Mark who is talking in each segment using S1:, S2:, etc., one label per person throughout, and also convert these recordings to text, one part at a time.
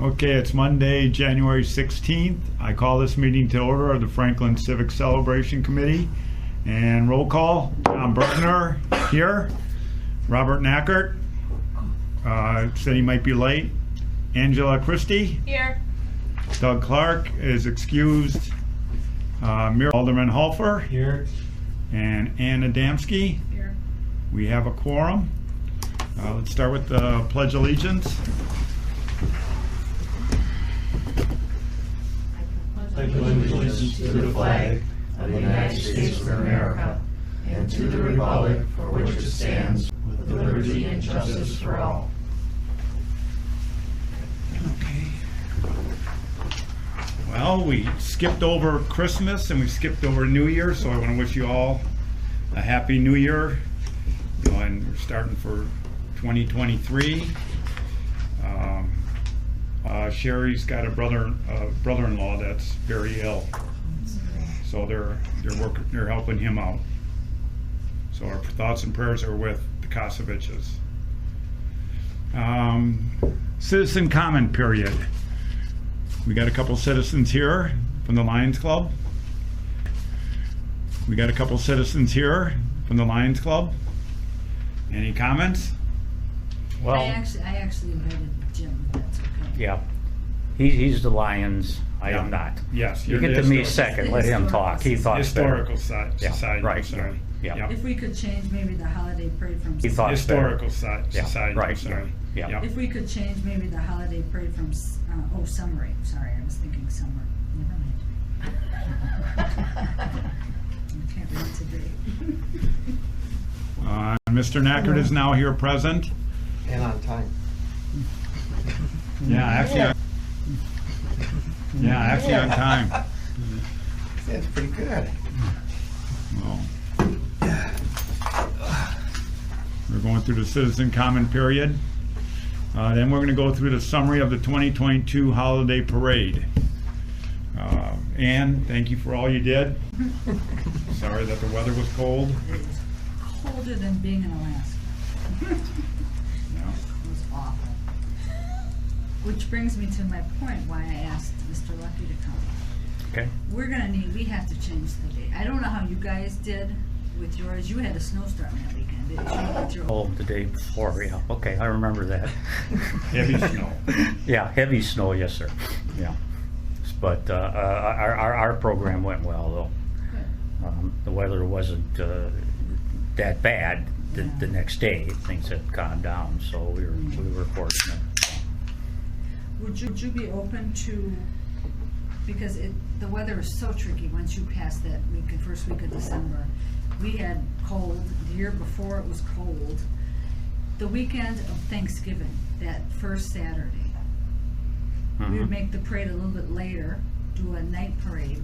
S1: Okay, it's Monday, January 16th. I call this meeting to order of the Franklin Civic Celebration Committee. And roll call, John Bergner here. Robert Nackert said he might be late. Angela Christie.
S2: Here.
S1: Doug Clark is excused. Alderman Hulfer.
S3: Here.
S1: And Ann Adamski.
S2: Here.
S1: We have a quorum. Let's start with the Pledge of Allegiance.
S3: I pledge allegiance to the flag of the United States of America and to the republic for which it stands, with liberty and justice for all.
S1: Okay. Well, we skipped over Christmas and we skipped over New Year, so I want to wish you all a happy New Year. And we're starting for 2023. Sherry's got a brother-in-law that's very ill, so they're helping him out. So our thoughts and prayers are with the Kosoviches. Citizen comment period. We got a couple citizens here from the Lions Club. Any comments?
S4: Well,
S2: I actually invited Jim, if that's okay.
S4: yeah, he's the Lions. I
S1: Yeah.
S4: am not.
S1: Yes.
S4: You
S1: you're
S4: get
S1: the
S4: to me
S1: historical-
S4: second. Let him talk. He thought
S1: Historical
S4: better.
S1: Society.
S4: right,
S1: I'm sorry.
S4: yeah.
S1: Yep.
S2: If we could change maybe the holiday parade from...
S4: He thought
S1: Historical
S4: Yeah,
S1: Society.
S4: right,
S1: I'm sorry.
S4: yeah.
S1: Yep.
S2: If we could change maybe the holiday parade from, summer. Sorry, I was thinking summer. Never mind. I can't read today.
S1: Mr. Nackert is now here present.
S3: And on time.
S1: Yeah, actually on time.
S3: That's pretty good.
S1: Well, we're going through the citizen comment period. Then we're going to go through the summary of the 2022 holiday parade. Ann, thank you for all you did. Sorry that the weather was cold.
S2: It was colder than being in Alaska.
S1: Yeah.
S2: It was awful. Which brings me to my point why I asked Mr. Lucky to come.
S4: Okay.
S2: We have to change the date. I don't know how you guys did with yours. You had a snowstorm that weekend, didn't you? With your-
S4: Oh, the day before. Yeah. Okay, I remember that.
S1: Heavy snow.
S4: Yeah, heavy snow. Yes, sir. Yeah. But our program went well, though. The weather wasn't that bad the next day. Things had calmed down, so we were fortunate.
S2: Would you be open to, because the weather is so tricky once you pass that first week of December. We had cold, the year before it was cold. The weekend of Thanksgiving, that first Saturday, we would make the parade a little bit later, do a night parade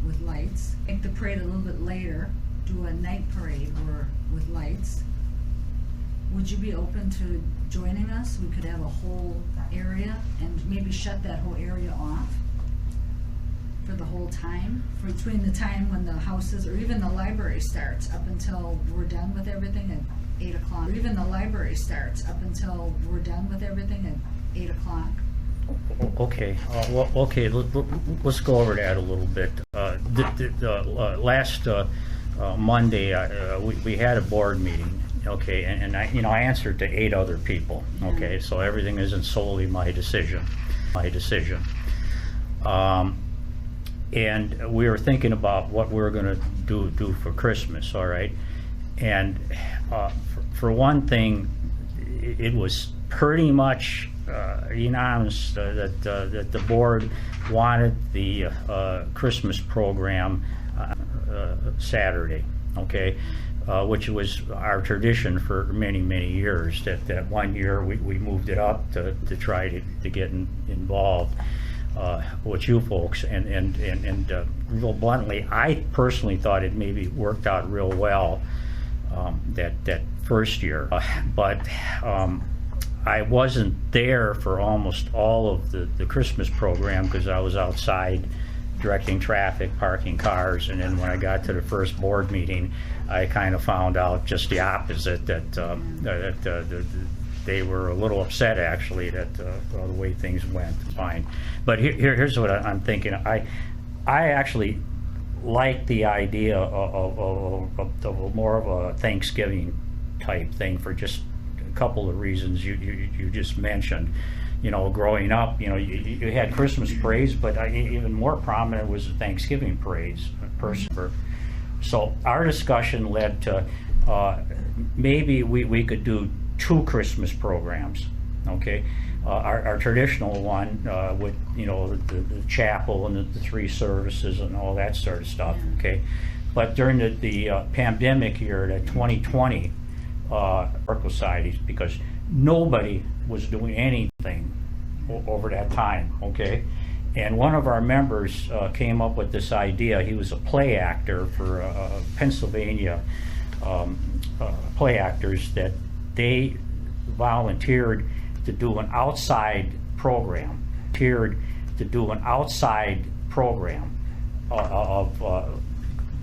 S2: with lights. Make the parade a little bit later, do a night parade with lights. Would you be open to joining us? We could have a whole area and maybe shut that whole area off for the whole time, between the time when the houses, or even the library starts up until we're done with everything at 8 o'clock. Or even the library starts up until we're done with everything at 8 o'clock.
S4: Okay, let's go over that a little bit. Last Monday, we had a board meeting, okay, and I answered to 8 other people, okay, so everything isn't solely my decision. And we were thinking about what we were going to do for Christmas, all right, and for one thing, it was pretty much unanimous that the board wanted the Christmas program Saturday, okay, which was our tradition for many years. That one year we moved it up to try to get involved with you folks, and real bluntly, I personally thought it maybe worked out real well that first year, but I wasn't there for almost all of the Christmas program because I was outside directing traffic, parking cars, and then when I got to the first board meeting, I kind of found out just the opposite, that they were a little upset actually that the way things went. Fine, but here's what I'm thinking. I actually like the idea of more of a Thanksgiving type thing for just a couple of reasons you just mentioned. You know, growing up, you know, you had Christmas parades, but even more prominent was the Thanksgiving parades. So our discussion led to maybe we could do 2 Christmas programs, okay? Our traditional one with, you know, the chapel and the 3 services and all that sort of stuff, okay? But during the pandemic year, the 2020 societies, because nobody was doing anything over that time, okay? And one of our members came up with this idea. He was a play actor for Pennsylvania play actors, that they volunteered to do an outside program, of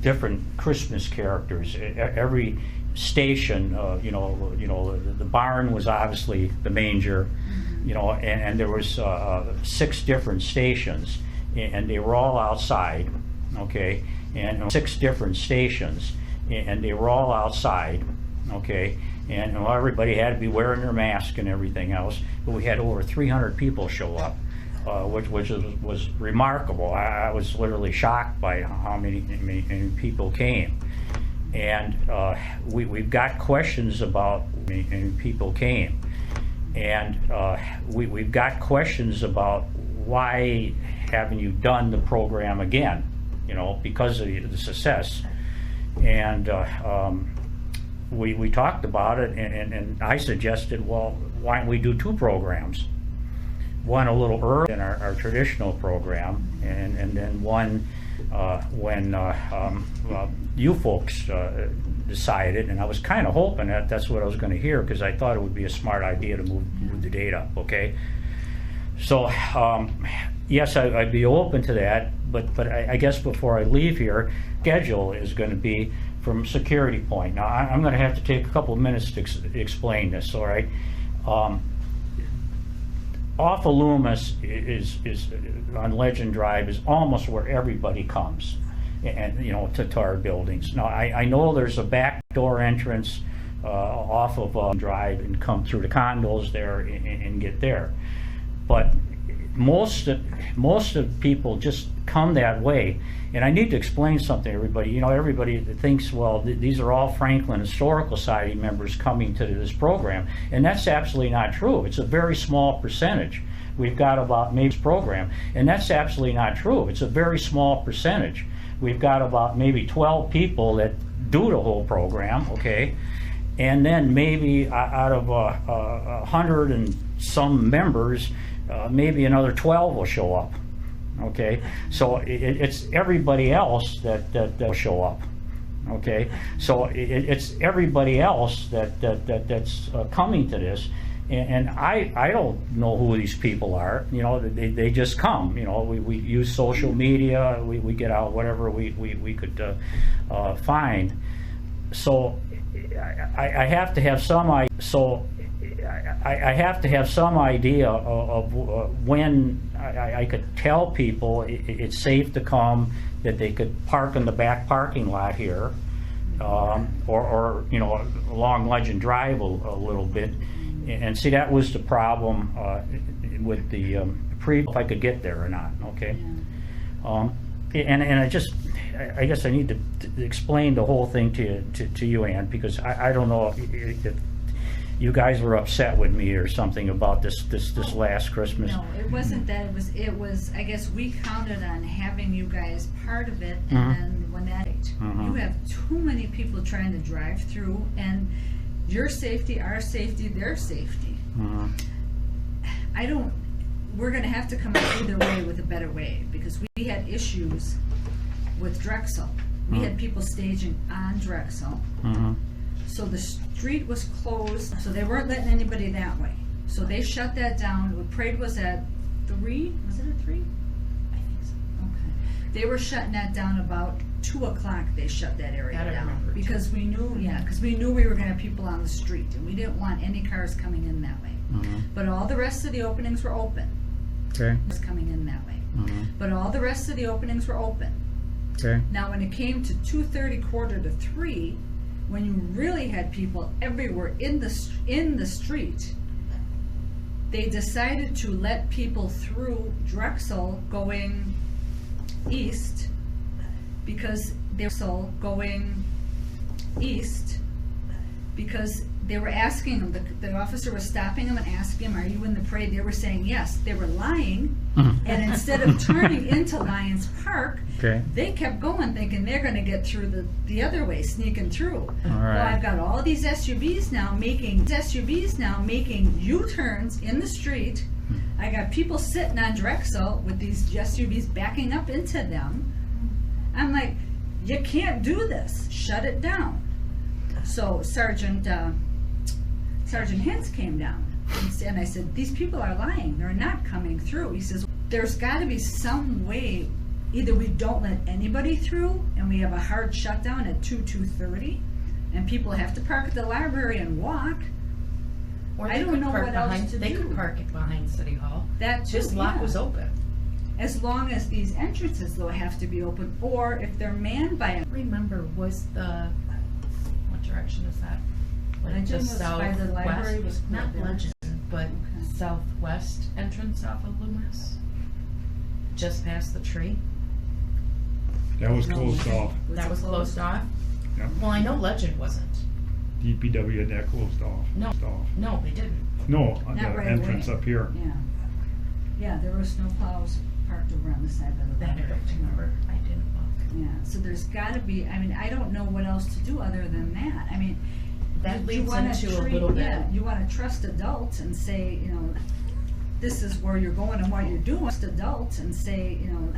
S4: different Christmas characters. Every station, you know, the barn was obviously the manger, you know, and there was 6 different stations, and they were all outside, okay, and 6 different stations, and they were all outside, okay, and well, everybody had to be wearing their mask and everything else, but we had over 300 people show up, which was remarkable. I was literally shocked by how many people came. And we've got questions about we've got questions about why haven't you done the program again, you know, because of the success. And we talked about it, and I suggested, well, why don't we do 2 programs? One a little earlier in our traditional program, and then one when you folks decided, and I was kind of hoping that that's what I was going to hear, because I thought it would be a smart idea to move the date up, okay? So, yes, I'd be open to that, but I guess before I leave here, schedule is going to be from security point. Now, I'm going to have to take a couple of minutes to explain this, all right? Off of Loomis is on Legend Drive is almost where everybody comes, and you know, to our buildings. Now I know there's a back door entrance off of Drive and come through the condos there and get there, but most of people just come that way. And I need to explain something to everybody. You know, everybody thinks, well, these are all Franklin Historical Society members coming to this program, and that's absolutely not true. It's a very small percentage. We've got about maybe program, and that's absolutely not true. It's a very small percentage. We've got about maybe 12 people that do the whole program, okay? And then maybe out of 100 and some members, maybe another 12 will show up. Okay, so it's everybody else that will show up. Okay, so it's everybody else that's coming to this, and I don't know who these people are. You know, they just come. You know, we use social media. We get out whatever we could find. So I have to have some idea. I have to have some idea of when I could tell people it's safe to come, that they could park in the back parking lot here, or you know, along Legend Drive a little bit. And see, that was the problem with the if I could get there or not. Okay, and I guess I need to explain the whole thing to you, Ann, because I don't know if you guys were upset with me or something about this last Christmas.
S2: No, it wasn't that. It was. I guess we counted on having you guys part of it, and then when that, you have too many people trying to drive through, and your safety, our safety, their safety. We're going to have to come up either way with a better way, because we had issues with Drexel. We had people staging on Drexel. So the street was closed, so they weren't letting anybody that way. So they shut that down. The parade was at 3, was it at 3? I think so. They were shutting that down about 2 o'clock. They shut that area
S3: That I
S2: down
S3: remember, too.
S2: because we knew, because we knew we were gonna have people on the street and we didn't want any cars coming in that way. But all the rest of the openings were open.
S4: Okay.
S2: Was coming in that way. But all the rest of the openings were open.
S4: Okay.
S2: Now, when it came to 2:30, 2:45, when you really had people everywhere in the street, they decided to let people through Drexel going east because they were going east because they were asking them, the officer was stopping them and asking them, are you in the parade? They were saying yes. They were lying, and instead of turning into Lions Park,
S4: Okay.
S2: they kept going thinking they're going to get through the other way, sneaking through.
S4: All
S2: Well,
S4: right.
S2: I've got all these SUVs now making U-turns in the street. I got people sitting on Drexel with these SUVs backing up into them. I'm like, you can't do this. Shut it down. So Sergeant Hintz came down and I said, these people are lying. They're not coming through. He says, there's got to be some way. Either we don't let anybody through and we have a hard shutdown at 2:30 and people have to park at the library and walk.
S3: Or
S2: I
S3: they
S2: don't
S3: could
S2: know
S3: park
S2: what else
S3: behind-
S2: to
S3: They
S2: do.
S3: could park it behind City Hall.
S2: That
S3: This
S2: too,
S3: lot
S2: yeah.
S3: was open.
S2: As long as these entrances though have to be open, or if they're manned by a
S3: Remember, was what direction is that? Like
S2: Legend
S3: the
S2: was by the library
S3: southwest,
S2: was
S3: not
S2: there.
S3: Legend, but
S2: Okay.
S3: southwest entrance off of Loomis? Just past the tree?
S1: That was closed off.
S3: That was closed off?
S1: Yep.
S3: Well, I know Legend wasn't.
S1: DPW had that closed off.
S3: No.
S1: Closed off.
S3: No, they didn't.
S1: No, the
S2: Not right
S1: entrance
S2: away.
S1: up here.
S2: Yeah. Yeah, there were snow plows parked over on the side of the
S3: That I
S2: library.
S3: don't remember. I didn't look.
S2: Yeah, so there's gotta be, I mean, I don't know what else to do other than that. I mean,
S3: That
S2: you
S3: leads
S2: wanna
S3: into a
S2: treat-
S3: little bit.
S2: Yeah, you wanna trust adults and say, you know, this is where you're going and what you're doing. Trust adults and say, you know,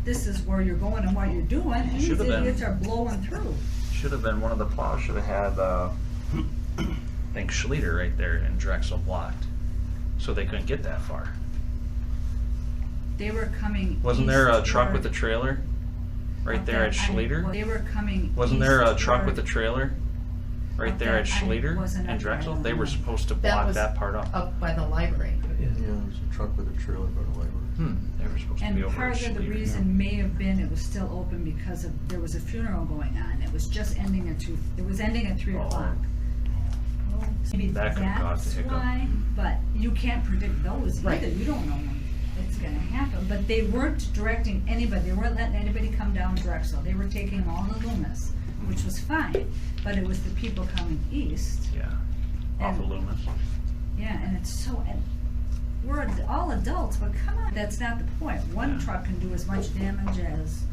S2: this is where you're going and what you're doing, and these
S5: Should've been.
S2: idiots are blowing through.
S5: Should have been, one of the plows should have had, I think Schleter right there in Drexel blocked, so they couldn't get that far.
S2: They were coming
S5: Wasn't there a
S2: east
S5: truck
S2: toward-
S5: with a trailer right
S2: up
S5: there at
S2: I-
S5: Schleter?
S2: They were coming
S5: Wasn't there a
S2: east
S5: truck
S2: toward-
S5: with a trailer right
S2: Up
S5: there
S2: there,
S5: at
S2: I
S5: Schleter
S2: wasn't
S5: in
S2: up there, I
S5: Drexel?
S2: don't
S5: They were
S2: know.
S5: supposed to
S3: That
S5: block
S3: was
S5: that part up.
S3: Up by the library.
S6: Yeah, there's a truck with a trailer by the library.
S5: They were supposed to be
S2: And
S5: over
S2: part
S5: at
S2: of the
S5: Schleter.
S2: reason may have been it was still open because of, there was a funeral going on. It was just ending at it was ending at 3
S5: Oh.
S2: o'clock. Maybe
S5: That could've caused
S2: that's
S5: a hiccup.
S2: why, but you can't predict those
S3: Right.
S2: either. You don't know when it's gonna happen. But they weren't directing anybody, they weren't letting anybody come down Drexel. They were taking them all to Loomis, which was fine. But it was the people coming east.
S5: Yeah, off of
S2: And-
S5: Loomis.
S2: Yeah, and it's so, and we're all adults, but come on, that's not the point. One
S5: Yeah.
S2: truck can do as much damage as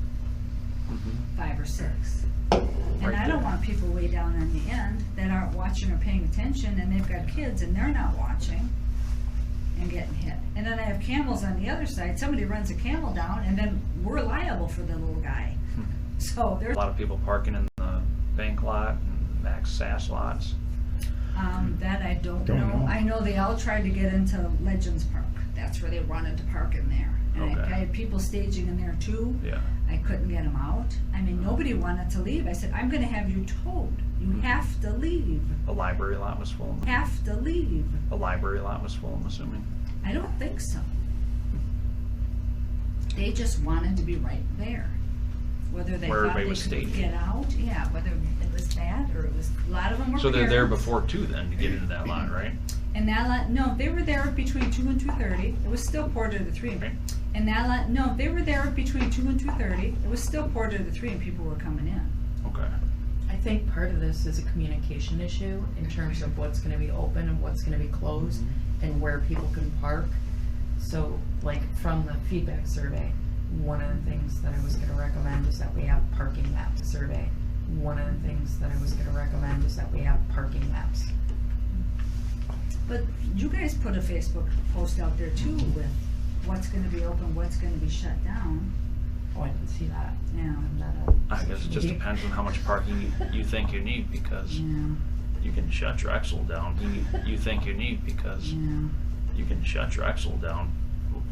S5: Mhm.
S2: 5 or 6. And
S5: Right
S2: I don't
S5: there.
S2: want people way down on the end that aren't watching or paying attention, and they've got kids and they're not watching and getting hit. And then I have camels on the other side. Somebody runs a camel down, and then we're liable for the little guy. So
S5: A
S2: there's,
S5: lot of people parking in the bank lot and Max Sass lots.
S2: that I don't
S1: Don't
S2: know.
S1: know.
S2: I know they all tried to get into Legends Park. That's where they wanted to park in there. And
S5: Okay.
S2: I had people staging in there too.
S5: Yeah.
S2: I couldn't get them out. I mean, nobody wanted to leave. I said, I'm gonna have you towed. You have to leave.
S5: The library lot was full.
S2: Have to leave.
S5: The library lot was full, I'm assuming.
S2: I don't think so. They just wanted to be right there. Whether they
S5: Where
S2: thought
S5: everybody
S2: they
S5: was
S2: could
S5: staging.
S2: get out, yeah, whether it was that or it was, a lot of them were
S5: So they're there
S2: parents.
S5: before 2 then to get into that lot, right?
S2: And that lot, no, they were there between 2 and 2:30. It was still 2:45 to 3. And that lot, no, they were there between 2 and 2:30. It was still 2:45 to 3 and people were coming in.
S5: Okay.
S3: I think part of this is a communication issue in terms of what's gonna be open and what's gonna be closed and where people can park. So, like, from the feedback survey, one of the things that I was gonna recommend is that we have parking map survey. One of the things that I was gonna recommend is that we have parking maps.
S2: But you guys put a Facebook post out there too with what's gonna be open, what's gonna be shut down.
S3: Oh, I didn't see that.
S2: Yeah.
S3: I'm not a
S5: I guess it just depends on how much parking you think you need, because
S2: Yeah,
S5: you can shut Drexel down. You think you need, because
S2: yeah.
S5: you can shut Drexel down.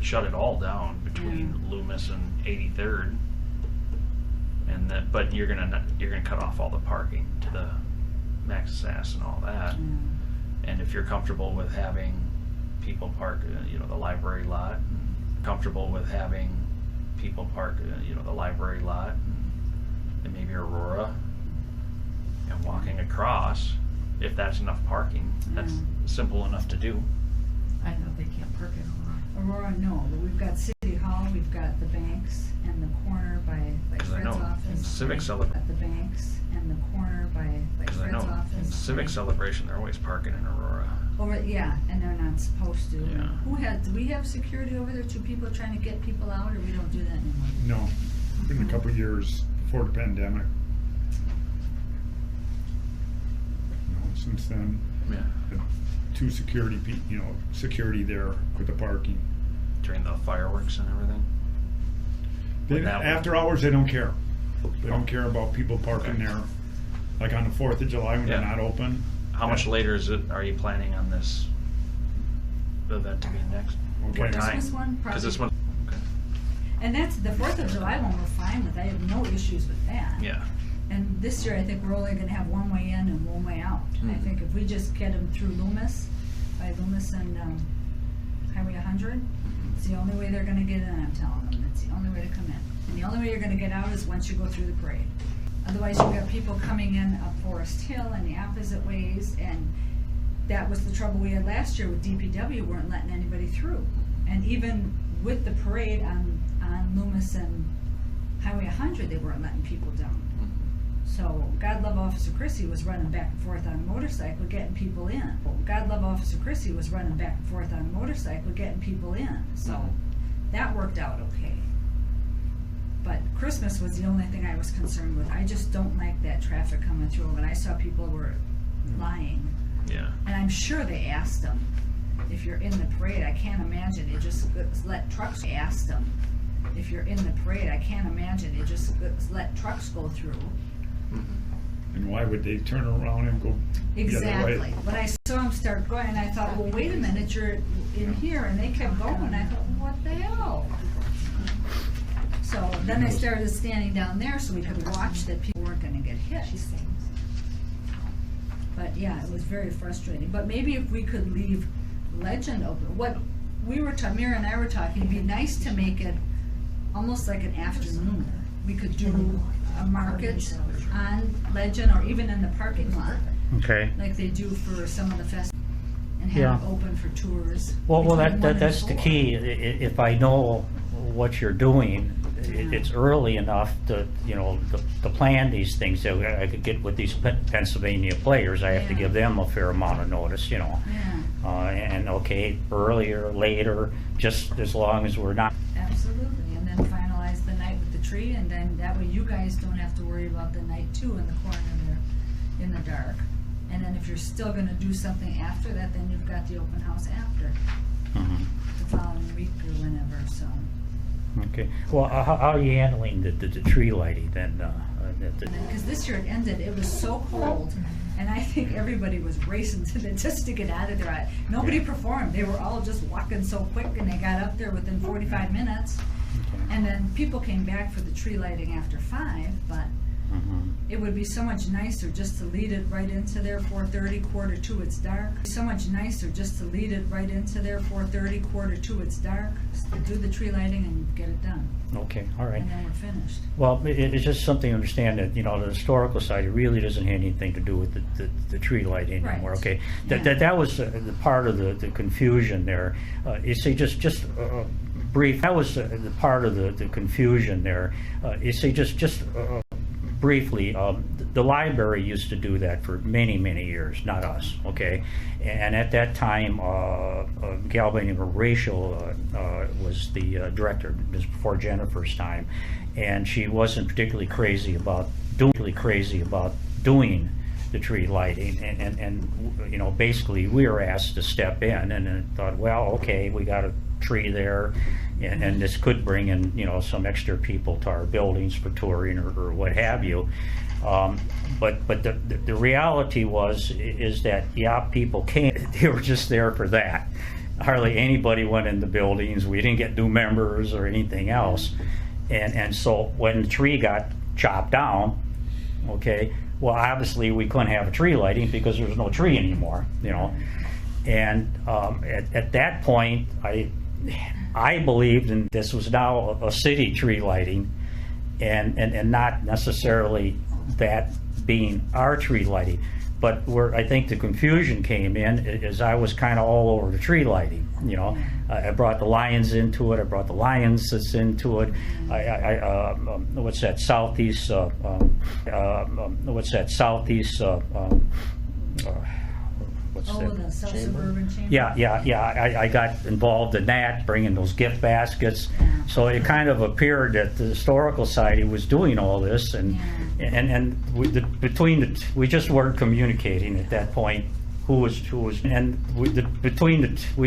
S5: shut it all down between Loomis and 83rd, and that, but you're gonna cut off all the parking to the Maxis and all that. And if you're comfortable with having people park, the library lot, and comfortable with having people park, the library lot, and maybe Aurora, and walking across, if that's enough parking, that's simple enough to do.
S3: I know they can't park it all.
S2: Aurora, no, but we've got City Hall, we've got the banks and the corner by like
S5: 'Cause I
S2: Fred's
S5: know
S2: office.
S5: in Civic
S2: Got
S5: Celebration,
S2: the banks and the corner by like
S5: because I
S2: Fred's
S5: know in
S2: office.
S5: Civic Celebration, they're always parking in Aurora.
S2: Over, yeah, and they're not supposed to.
S5: Yeah.
S2: Do we have security over there? 2 people trying to get people out, or we don't do that anymore?
S1: No, been a couple of years before the pandemic. Since then,
S5: Yeah,
S1: the 2 security security there with the parking.
S5: during the fireworks and everything.
S1: Then
S5: That would-
S1: after hours, they don't care. They don't care about people parking
S5: Okay.
S1: there. Like on the 4th of July when they're
S5: Yeah.
S1: not open.
S5: How much later are you planning on this event to be next?
S1: Okay.
S5: What time?
S2: Christmas one,
S5: Because this one,
S2: probably. And that's the 4th of July one we're fine with. I have no issues with that.
S5: yeah,
S2: And this year, I think we're only gonna have one way in and one way out. I
S5: Mhm.
S2: think if we just get them through Loomis, by Loomis and Highway 100, it's the only way they're gonna get in, I'm telling them. It's the only way to come in. And the only way you're gonna get out is once you go through the parade. Otherwise, you've got people coming in up Forest Hill and the opposite ways, and that was the trouble we had last year with DPW, weren't letting anybody through. And even with the parade on Loomis and Highway 100, they weren't letting people down. So, God love Officer Chrissy was running back and forth on a motorcycle getting people in. God love Officer Chrissy was running back and forth on a motorcycle getting people in. So, that worked out okay. But Christmas was the only thing I was concerned with. I just don't like that traffic coming through. When I saw people were lying,
S5: yeah.
S2: and I'm sure they asked them, if you're in the parade, I can't imagine they just let trucks, asked them, if you're in the parade, I can't imagine they just let trucks go through.
S1: And why would they turn around and go the other
S2: Exactly.
S1: way?
S2: When I saw them start going, I thought, well, wait a minute, you're in here, and they kept going. I thought, well, what the hell? So then I started standing down there so we could watch that people weren't gonna get hit. But yeah, it was very frustrating. But maybe if we could leave Legend open, what we were Mira and I were talking, it'd be nice to make it almost like an afternoon. We could do a market on Legend or even in the parking lot,
S4: Okay.
S2: like they do for some of the festivals, and
S4: Yeah.
S2: have it open for tours.
S4: Well,
S2: between 1 and
S4: that's the
S2: 4.
S4: key. If I know what you're doing, it's early enough to, to plan these things. I could get with these Pennsylvania players, I have to
S2: Yeah.
S4: give them a fair amount of notice,
S2: Yeah,
S4: and okay, earlier, later, just as long as we're not.
S2: absolutely, and then finalize the night with the tree, and then that way you guys don't have to worry about the night too in the corner there, in the dark. And then if you're still gonna do something after that, then you've got the open house after,
S4: Mhm.
S2: the following week or whenever, so.
S4: Okay. Well, how are you handling the tree lighting then?
S2: Because this year it ended, it was so cold, and I think everybody was racing just to get out of there. Nobody performed, they were all just walking so quick, and they got up there within 45 minutes. And then people came back for the tree lighting after 5, but
S4: Mhm.
S2: it would be so much nicer just to lead it right into there, 4:30, 1:45, it's dark. So much nicer just to lead it right into there, 4:30, 1:45, it's dark. Do the tree lighting and get it done,
S4: Okay, all right.
S2: and then we're finished.
S4: Well, it's just something to understand that, the historical side, it really doesn't have anything to do with the tree lighting anymore,
S2: Right.
S4: okay?
S2: Yeah.
S4: That was the part of the confusion there. You see, just brief, that was the part of the confusion there. You see, just briefly, the library used to do that for many, many years, not us, okay? And at that time, Galvin Rachel was the director, this was before Jennifer's time, and she wasn't particularly crazy about doing the tree lighting, and basically we were asked to step in, and then thought, well, okay, we got a tree there, and this could bring in, some extra people to our buildings for touring or what have you. But the reality is that, yeah, people came, they were just there for that. hardly anybody went in the buildings. We didn't get new members or anything else. And so when the tree got chopped down, okay, well, obviously we couldn't have a tree lighting because there was no tree anymore, you know. And at that point, I believed, and this was now a city tree lighting, and not necessarily that being our tree lighting. But where I think the confusion came in is I was kind of all over the tree lighting, you know. I brought the Lions into it. I brought the Lions into it. What's that southeast? What's that southeast? What's that?
S2: The South Suburban Chamber?
S4: Yeah. I got involved in that, bringing those gift baskets. So it kind of appeared that the Historical Society was doing all this, and we just weren't communicating at that point we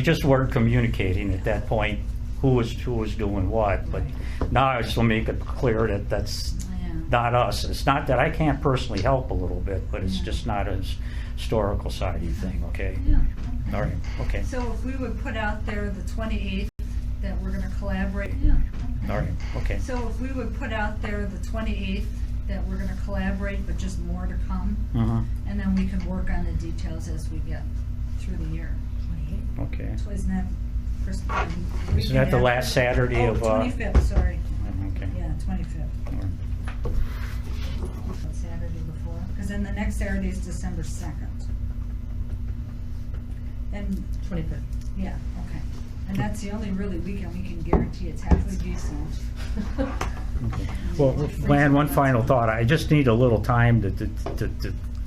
S4: just weren't communicating at that point who was doing what. But now I just want to make it clear that that's not us. It's not that I can't personally help a little bit, but it's just not a Historical Society thing, okay?
S2: Yeah.
S4: All right, okay.
S2: So if we would put out there the 28th that we're gonna collaborate. Yeah.
S4: All right, okay.
S2: So if we would put out there the 28th that we're gonna collaborate, but just more to come, and then we can work on the details as we get through the year.
S4: Okay.
S2: So isn't that Christmas?
S4: Isn't that the last Saturday of?
S2: 25th, sorry.
S4: Okay.
S2: Yeah, 25th.
S4: All right.
S2: Saturday before, because then the next Saturday is December 2nd. And,
S3: 25th.
S2: yeah, okay. And that's the only really weekend we can guarantee it's halfway decent.
S4: Well, Lan, one final thought. I just need a little time to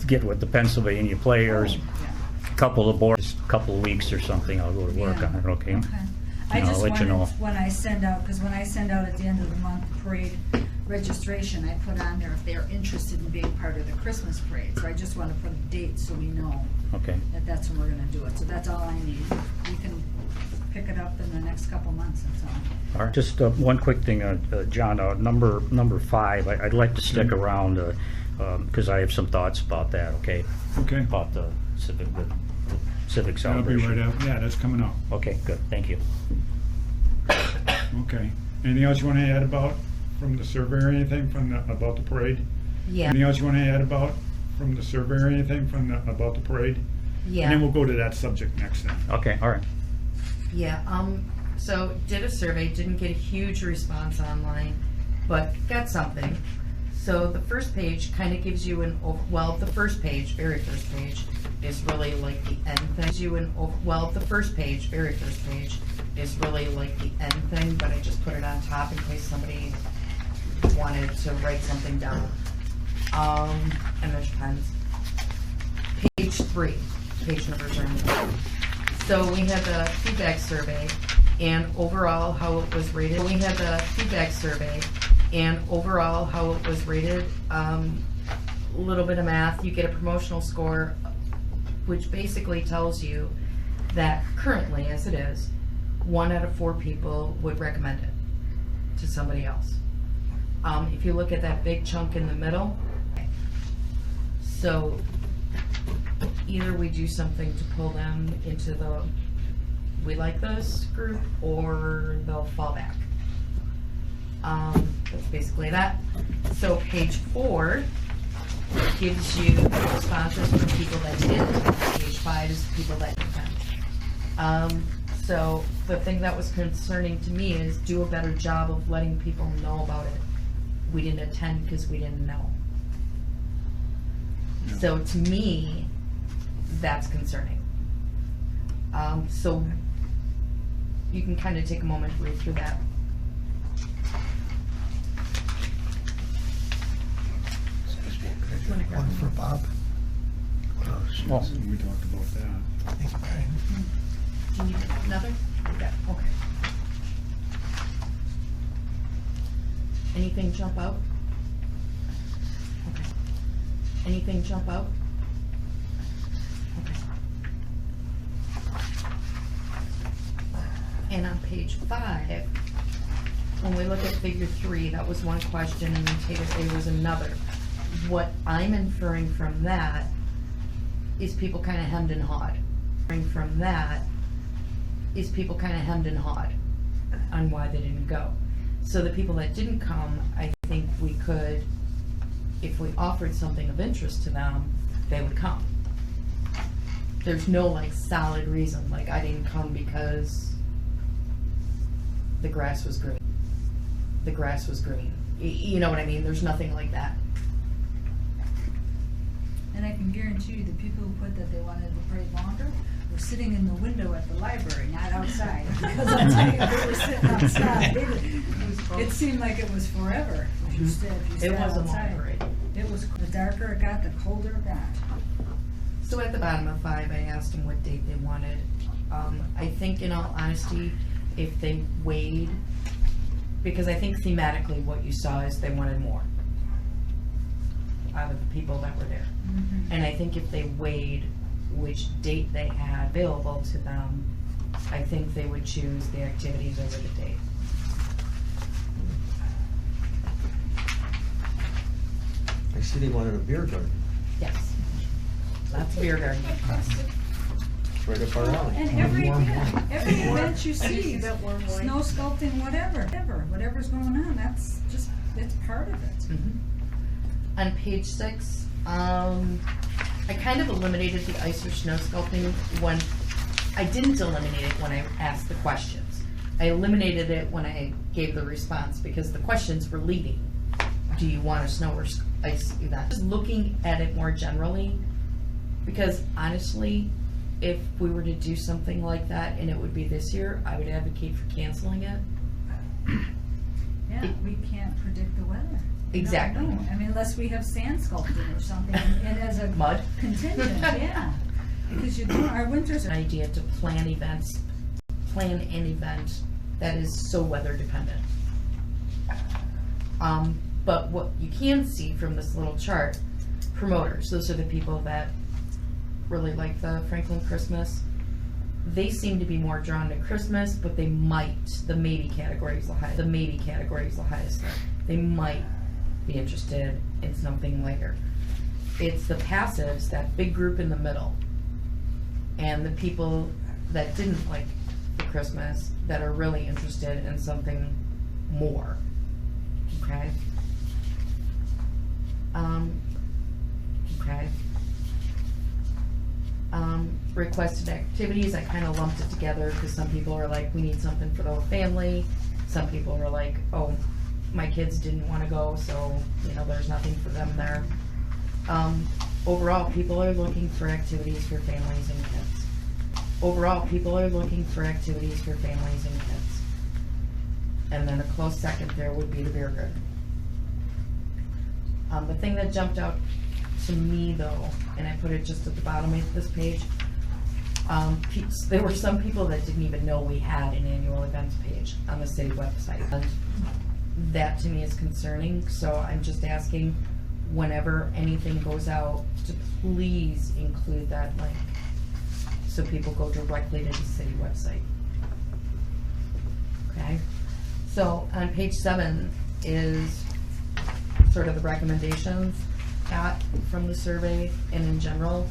S4: get with the Pennsylvania players. A couple of boards, a couple of weeks or something. I'll go to work on it, okay?
S2: Okay. I
S4: And I'll
S2: just
S4: let you
S2: wanted,
S4: know.
S2: when I send out, because when I send out at the end of the month parade registration, I put on there if they're interested in being part of the Christmas parade. So I just want to put a date so we know
S4: Okay.
S2: that that's when we're gonna do it. So that's all I need. We can pick it up in the next couple months, that's all.
S4: All right. Just one quick thing, John, number 5, I'd like to stick around because I have some thoughts about that, okay?
S1: Okay.
S4: About the civic
S1: That'll be
S4: celebration.
S1: right up. Yeah, that's coming up.
S4: Okay, good, thank you.
S1: Okay. Anything else you want to add about from the survey or anything about the parade?
S3: Yeah,
S1: Anything else you want to add about from the survey or anything about the parade? And then
S3: yeah,
S1: we'll go to that subject next then.
S4: Okay, all right.
S3: yeah. So did a survey, didn't get a huge response online, but got something. So the first page kind of gives you the first page, very first page, is really like the end thing. The first page, very first page, is really like the end thing, but I just put it on top in case somebody wanted to write something down. And there's pens. Page 3, page numbers are in there. So we had the feedback survey and overall how it was rated. A little bit of math, you get a promotional score, which basically tells you that currently, as it is, 1 out of 4 people would recommend it to somebody else. If you look at that big chunk in the middle, so either we do something to pull them into the we like this group, or they'll fall back. That's basically that. So page 4 gives you responses from people that did. Page 5 is people that didn't. So the thing that was concerning to me is do a better job of letting people know about it. We didn't attend because we didn't know.
S1: Yeah.
S3: So to me, that's concerning. So you can kind of take a moment to read through that.
S7: One for Bob.
S4: Well,
S1: We talked about that.
S7: Thank you, Brian.
S3: Do you need another? Yeah, okay. Anything jump out? Okay. Anything jump out? Okay. And on page 5, when we look at figure 3, that was one question, and then table A was another. What I'm inferring from that is people kind of hemmed and hawed. From that is people kind of hemmed and hawed on why they didn't go. So the people that didn't come, I think we could, if we offered something of interest to them, they would come. There's no like solid reason, like I didn't come because the grass was green. The grass was green. You know what I mean? There's nothing like that.
S2: And I can guarantee you the people who put that they wanted the parade longer were sitting in the window at the library, not outside. Because I'll tell you, they were sitting outside. It seemed like it was forever. If you sat
S3: It was a long
S2: outside.
S3: parade.
S2: It was, the darker it got, the colder it got.
S3: So at the bottom of 5, I asked them what date they wanted. I think in all honesty, if they weighed, because I think thematically what you saw is they wanted more out of the people that were there. And I think if they weighed which date they had available to them, I think they would choose the activities over the date.
S6: I see they wanted a beer garden.
S3: Yes. Lots of beer garden.
S6: It's right up our alley.
S2: And every event you
S7: I
S2: see,
S7: see that warm white.
S2: snow sculpting, whatever's going on, that's just, it's part of it.
S3: Mhm. On page 6, I kind of eliminated the ice or snow sculpting when, I didn't eliminate it when I asked the questions. I eliminated it when I gave the response because the questions were leading. Do you want a snow or ice event? Just looking at it more generally, because honestly, if we were to do something like that and it would be this year, I would advocate for canceling it.
S2: Yeah, we can't predict the weather. We don't
S3: Exactly.
S2: know. I mean, unless we have sand sculpting or something, and as a
S3: Mud.
S2: contingent, yeah. Because you know, our winters
S3: An
S2: are,
S3: idea to plan events, plan an event that is so weather dependent. But what you can see from this little chart, promoters, those are the people that really like the Franklin Christmas. They seem to be more drawn to Christmas, but they might, the maybe category is the highest there. They might be interested in something later. It's the passives, that big group in the middle, and the people that didn't like the Christmas that are really interested in something more. Okay? Okay. Requested activities, I kind of lumped it together because some people are like, we need something for the whole family. Some people are like, oh, my kids didn't want to go, so, you know, there's nothing for them there. Overall, people are looking for activities for families and kids. Overall, people are looking for activities for families and kids. And then a close second there would be the beer garden. The thing that jumped out to me though, and I put it just at the bottom of this page, there were some people that didn't even know we had an annual events page on the city website. And that to me is concerning, so I'm just asking whenever anything goes out to please include that link so people go directly to the city website. Okay, so on page 7 is sort of the recommendations from the survey, and in general,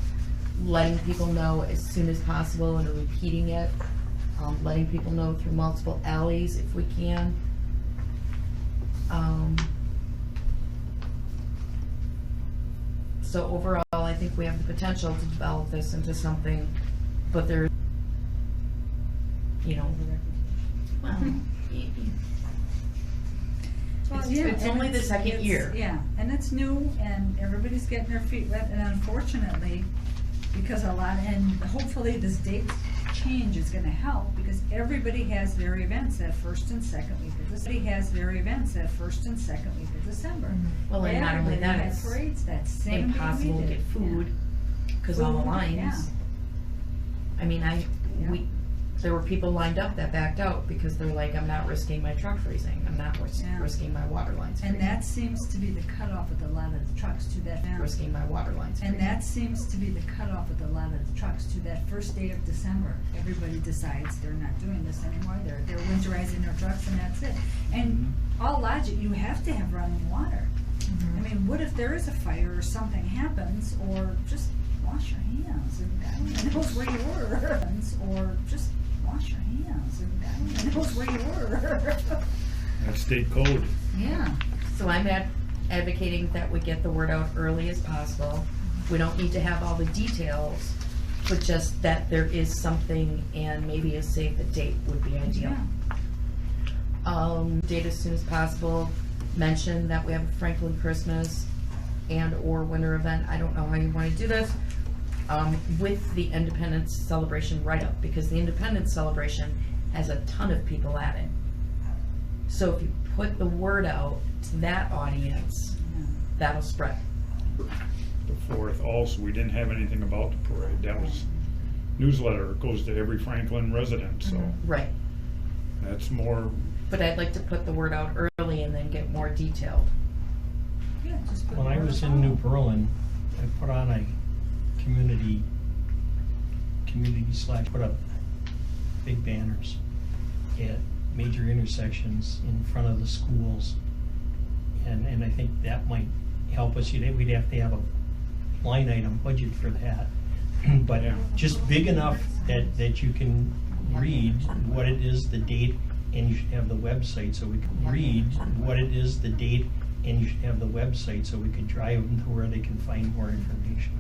S3: letting people know as soon as possible and repeating it, letting people know through multiple alleys if we can. So overall, I think we have the potential to develop this into something, but there, you know, well, it's only the second year.
S2: Yeah, and it's new, and everybody's getting their feet wet, and unfortunately, because and hopefully this date change is gonna help, because everybody has their events that first and second week of December.
S3: Well, and not only that,
S2: Everybody
S3: it's
S2: had parades that same week we
S3: impossible to
S2: did.
S3: get food because all the
S2: Food,
S3: lines.
S2: yeah.
S3: I mean, there were people lined up that backed out because they're like, I'm not risking my truck freezing. I'm not
S2: Yeah.
S3: risking my water lines freezing.
S2: And that seems to be the cutoff with a lot of the trucks to that.
S3: risking my water lines freezing.
S2: And that seems to be the cutoff with a lot of the trucks to that first day of December. Everybody decides they're not doing this anymore. They're winterizing their trucks, and that's it. And all logic, you have to have running water. I mean, what if there is a fire or something happens, or just wash your hands and God knows where you were, or just wash your hands, and everybody knows where you were.
S1: That's state code.
S2: Yeah.
S3: So I'm advocating that we get the word out early as possible. We don't need to have all the details, but just that there is something, and maybe a save the date would be ideal. Date as soon as possible. Mention that we have a Franklin Christmas and or winter event. I don't know how you want to do this. With the Independence Celebration write-up, because the Independence Celebration has a ton of people at it. So if you put the word out to that audience, that'll spread.
S1: The 4th also, we didn't have anything about the parade. That was newsletter. It goes to every Franklin resident, so
S3: Right.
S1: that's more.
S3: But I'd like to put the word out early and then get more detailed.
S2: Yeah, just put
S7: When I
S2: the
S7: was
S2: word
S7: in New
S2: out.
S7: Berlin, I put on a community / put up big banners at major intersections in front of the schools. And I think that might help us. We'd have to have a line item budget for that. But
S1: Yeah.
S7: just big enough that you can read what it is, the date, and you should have the website so we can read what it is, the date, and you should have the website so we could drive them to where they can find more information.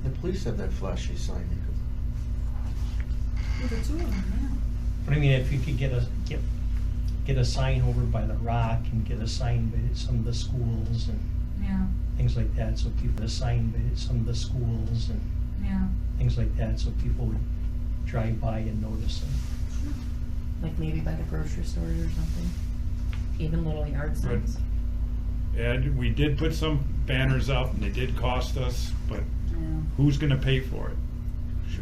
S6: The police have that flashy sign.
S2: With the two of them,
S7: But I mean, if you could get a sign over by the rock and get a sign by some of the schools and
S2: yeah.
S7: things like that, so people, a sign by some of the schools and
S2: Yeah.
S7: things like that, so people would drive by and notice them.
S3: Like maybe by the grocery store or something. Even little yard signs.
S1: And we did put some banners up, and they did cost us, but
S2: Yeah.
S1: who's gonna pay for it?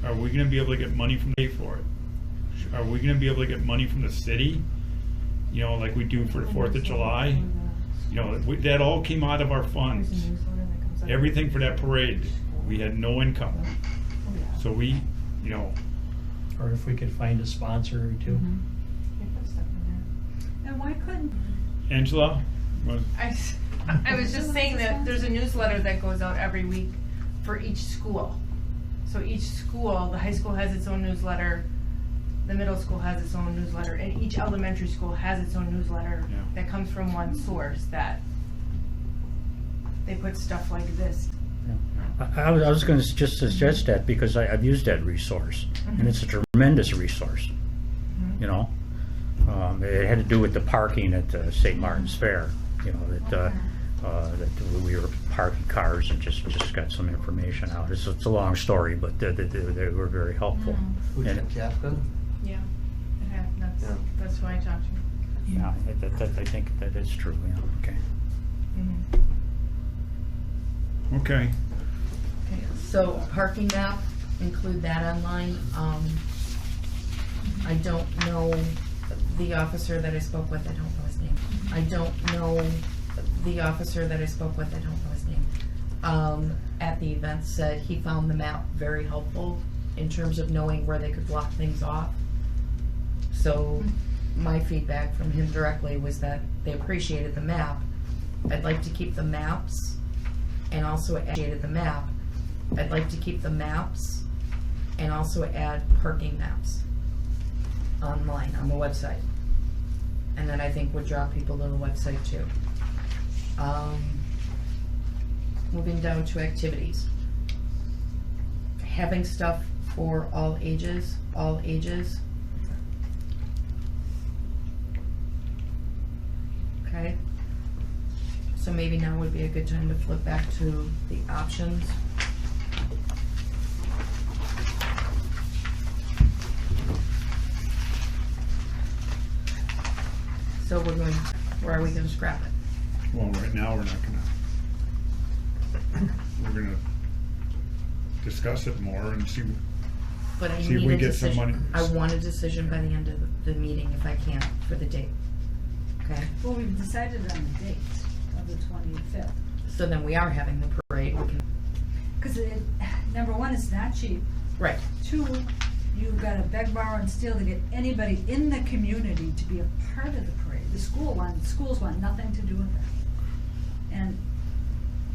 S1: Are we gonna be able to get money from pay for it? Are we gonna be able to get money from the city? You know, like we do for the 4th of July? You know, that all came out of our funds. Everything for that parade, we had no income. So we, you know,
S7: Or if we could find a sponsor or two.
S2: And why couldn't?
S1: Angela? was-
S8: I was just saying that there's a newsletter that goes out every week for each school. So each school, the high school has its own newsletter, the middle school has its own newsletter, and each elementary school has its own newsletter
S1: Yeah.
S8: that comes from one source that they put stuff like this.
S4: I was going to just suggest that because I've used that resource, and it's a tremendous resource. You know, it had to do with the parking at St. Martin's Fair. You know that we were parking cars and just got some information out. It's a long story, but they were very helpful.
S6: Who's
S4: And-
S6: your captain?
S8: Yeah, that's,
S6: Yeah.
S8: that's who I talked to.
S4: Yeah, I think that is true. Yeah. Okay.
S1: Okay.
S3: Okay, so parking map, include that online. I don't know the officer that I spoke with, I don't know his name. I don't know the officer that I spoke with, I don't know his name. At the event said he found the map very helpful in terms of knowing where they could block things off. So my feedback from him directly was that they appreciated the map. I'd like to keep the maps and also added the map. I'd like to keep the maps and also add parking maps online on the website. And then I think would draw people to the website too. Moving down to activities. Having stuff for all ages, all ages. Okay. So maybe now would be a good time to flip back to the options. So we're going, where are we gonna scrap it?
S1: Well, right now, we're not gonna, we're gonna discuss it more and see.
S3: But I
S1: See if
S3: need
S1: we
S3: a
S1: get some money.
S3: decision. I want a decision by the end of the meeting if I can, for the date. Okay?
S2: Well, we've decided on the date of the 25th.
S3: So then we are having the parade, we can,
S2: Because number one, it's not cheap.
S3: right,
S2: Two, you've got to beg, borrow, and steal to get anybody in the community to be a part of the parade. The schools want nothing to do with it. And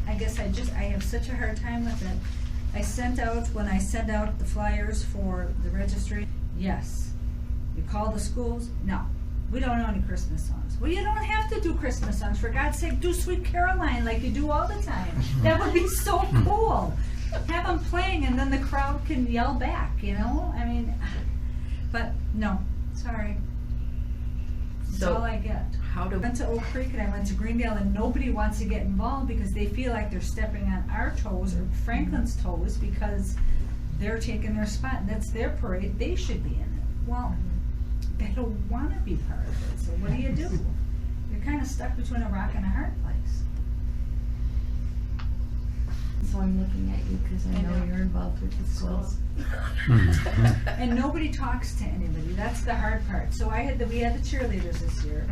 S2: I guess I have such a hard time with it. When I send out the flyers for the registry, yes, You call the schools, no, we don't know any Christmas songs. Well, you don't have to do Christmas songs, for God's sake, do Sweet Caroline like you do all the time. That would be so cool. Have them playing and then the crowd can yell back, you know? I mean, but no, sorry. That's
S3: So,
S2: all I get.
S3: How
S2: I
S3: do,
S2: went to Oak Creek and I went to Greendale and nobody wants to get involved because they feel like they're stepping on our toes or Franklin's toes because they're taking their spot and that's their parade, they should be in it. Well, they don't want to be part of it, so what do? You're kind of stuck between a rock and a hard place.
S3: so I'm looking at you because I know you're involved with the schools.
S2: And nobody talks to anybody, that's the hard part. So we had the cheerleaders this year.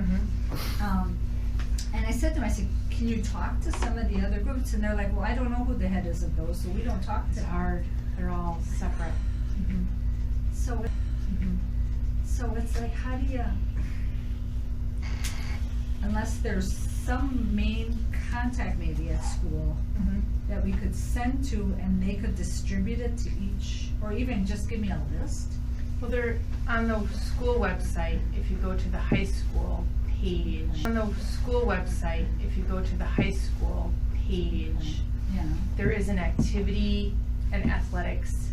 S2: And I said to them, I said, can you talk to some of the other groups? And they're like, well, I don't know who the head is of those, so we don't talk to
S3: It's
S2: them.
S3: hard, they're all separate.
S2: So it's like, how do you, unless there's some main contact maybe at school that we could send to and they could distribute it to each, or even just give me a list.
S8: Well, they're on the school website, if you go to the high school page. On the school website, if you go to the high school page,
S2: Yeah.
S8: there is an activity and athletics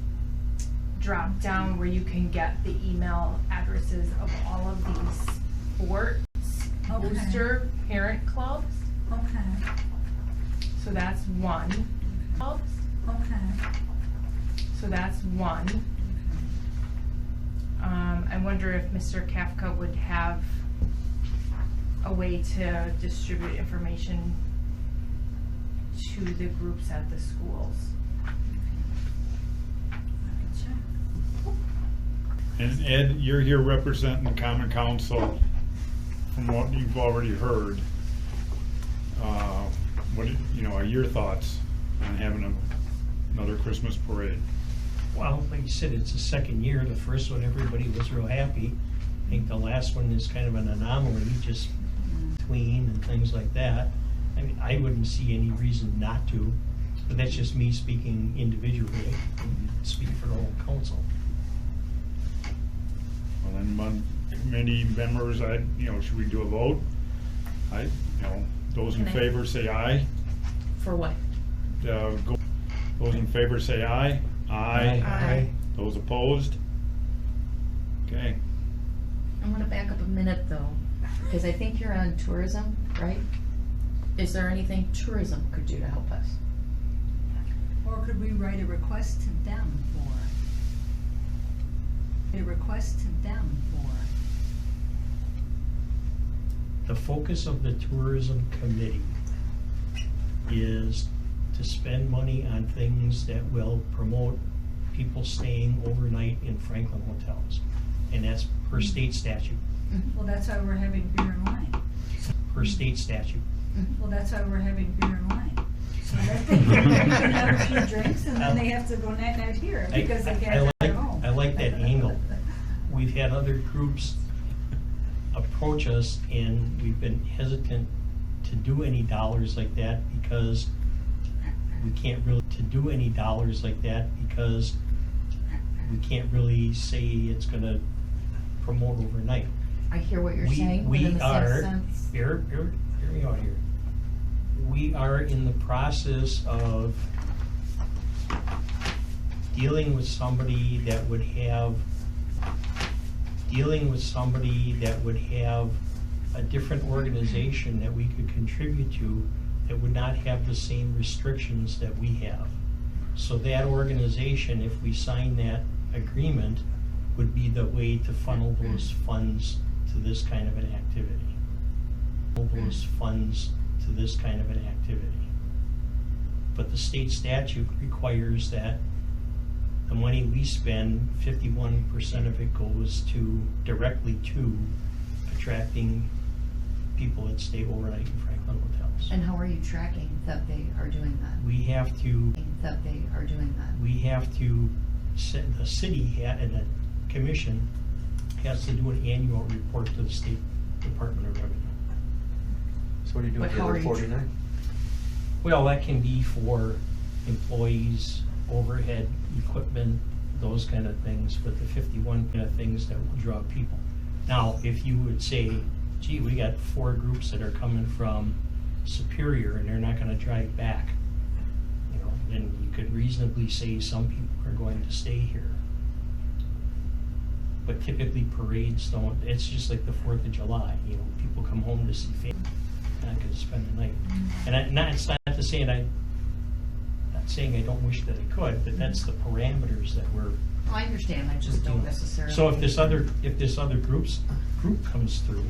S8: drop down where you can get the email addresses of all of these sports
S2: Okay.
S8: booster parent clubs.
S2: Okay,
S8: So that's one. Clubs.
S2: okay.
S8: So that's one. I wonder if Mr. Kafka would have a way to distribute information to the groups at the schools.
S2: I can check.
S1: And Ed, you're here representing the Common Council. From what you've already heard, what are your thoughts on having another Christmas parade?
S7: Well, like you said, it's the second year. The first one, everybody was real happy. I think the last one is kind of an anomaly, just tween and things like that. I mean, I wouldn't see any reason not to, but that's just me speaking individually, and speaking for the whole council.
S1: Well, then, among committee members, should we do a vote? Those in
S3: Can I-
S1: favor say aye.
S3: For what?
S1: Those in favor say aye.
S8: Aye.
S1: Those opposed? Okay.
S3: I'm gonna back up a minute though, because I think you're on tourism, right? Is there anything tourism could do to help us?
S2: Or could we write a request to them for?
S7: The focus of the tourism committee is to spend money on things that will promote people staying overnight in Franklin hotels. And that's per state statute,
S2: Well, that's why we're having beer and wine.
S7: per state statute.
S2: Well, that's why we're having beer and wine. So that they can have a few drinks and then they have to go night here because they can't drink at home.
S7: I like that angle. We've had other groups approach us and we've been hesitant to do any dollars like that because we can't really say it's gonna promote overnight.
S3: I hear what you're saying, but
S7: We
S3: in the
S7: are,
S3: same sense.
S7: hear me out here. We are in the process of dealing with somebody that would have a different organization that we could contribute to that would not have the same restrictions that we have. So that organization, if we sign that agreement, would be the way to funnel those funds to this kind of an activity. But the state statute requires that the money we spend, 51% of it goes directly to attracting people that stay overnight in Franklin hotels.
S3: And how are you tracking that they are doing that?
S7: We have to the city and the commission has to do an annual report to the State Department of Revenue.
S6: So what do you do
S3: But
S6: with the
S3: how are
S6: other
S3: you
S6: 49?
S7: Well, that can be for employees, overhead equipment, those kind of things, but the 51 kind of things that will draw people. Now, if you would say, gee, we got 4 groups that are coming from Superior and they're not gonna drive back, you know, then you could reasonably say some people are going to stay here. But typically parades don't, it's just like the 4th of July, you know, people come home to see family, not gonna spend the night. And it's not to say, not saying I don't wish that I could, but that's the parameters that we're.
S3: I understand, I just don't necessarily.
S7: So if this other group comes through,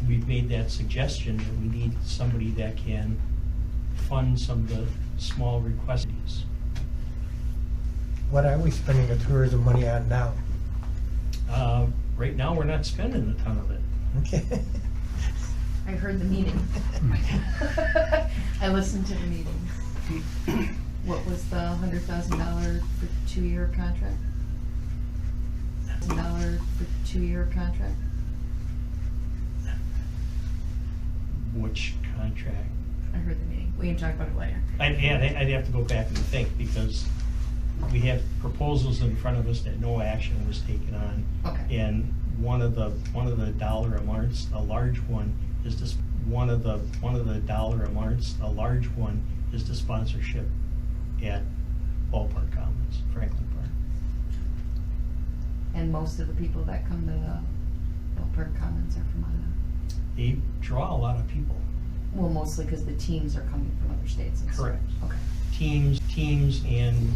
S7: we've made that suggestion that we need somebody that can fund some of the small requests.
S9: What are we spending the tourism money on now?
S7: Right now, we're not spending a ton of it.
S9: Okay.
S3: I heard the meeting. I listened to the meeting. What was the $100,000 for 2-year contract? $1,000 for 2-year contract?
S7: Which contract?
S3: I heard the meeting. We can talk about it later.
S7: I'd have to go back and think, because we have proposals in front of us that no action was taken on.
S3: Okay.
S7: And one of the dollar amounts, a large one, is this, one of the dollar amounts, a large one is the sponsorship at Ballpark Commons, Franklin Park.
S3: And most of the people that come to the Ballpark Commons are from out of,
S7: They draw a lot of people.
S3: well, mostly because the teams are coming from other states and stuff.
S7: Correct.
S3: Okay.
S7: Teams and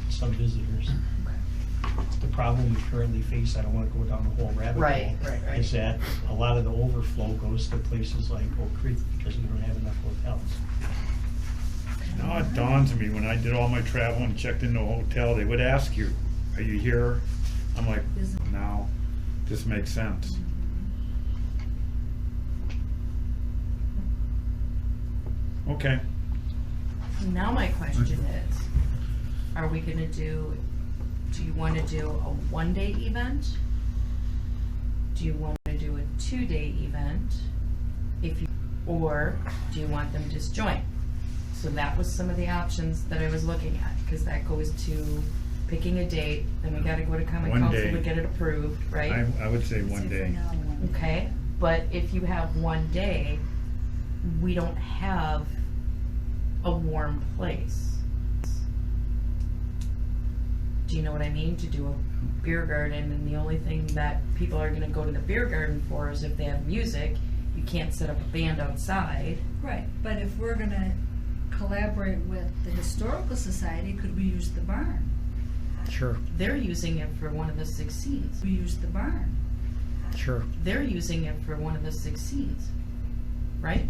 S7: some visitors.
S3: Okay.
S7: The problem we currently face, I don't want to go down the whole rabbit
S3: Right,
S7: hole,
S3: right.
S7: is that a lot of the overflow goes to places like Oak Creek because we don't have enough hotels.
S1: Now it dawns on me, when I did all my travel and checked into a hotel, they would ask you, are you here? I'm like, now, this makes sense. Okay.
S3: Now my question is, are we gonna do you wanna do a 1-day event? Do you wanna do a 2-day event? Or do you want them to just join? So that was some of the options that I was looking at, because that goes to picking a date, then we gotta go to common
S1: 1
S3: council
S1: day.
S3: to get it approved, right?
S1: I would say 1
S2: Say for
S1: day.
S2: now, 1 day.
S3: Okay, but if you have 1 day, we don't have a warm place. Do you know what I mean? To do a beer garden, and the only thing that people are gonna go to the beer garden for is if they have music. You can't set up a band outside.
S2: Right, but if we're gonna collaborate with the Historical Society, could we use the barn?
S4: Sure,
S3: They're using it for one of the 6 scenes.
S2: We use the barn.
S4: sure.
S3: They're using it for one of the 6 scenes, right?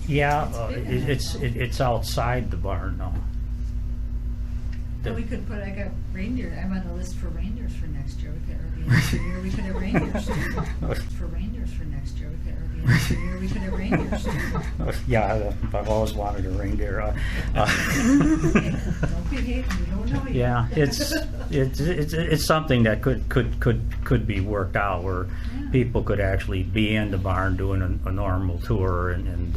S4: Yeah,
S2: It's big enough.
S4: it's outside the barn though.
S2: But we could put, I got reindeer, I'm on the list for reindeers for next year, we could, or the next year, we could have reindeers too. For reindeers for next year, we could, or the next year, we could have reindeers too.
S4: Yeah, I've always wanted a reindeer.
S2: Don't be hating, we don't know yet.
S4: Yeah, it's something that could be worked out, where
S2: Yeah.
S4: people could actually be in the barn doing a normal tour, and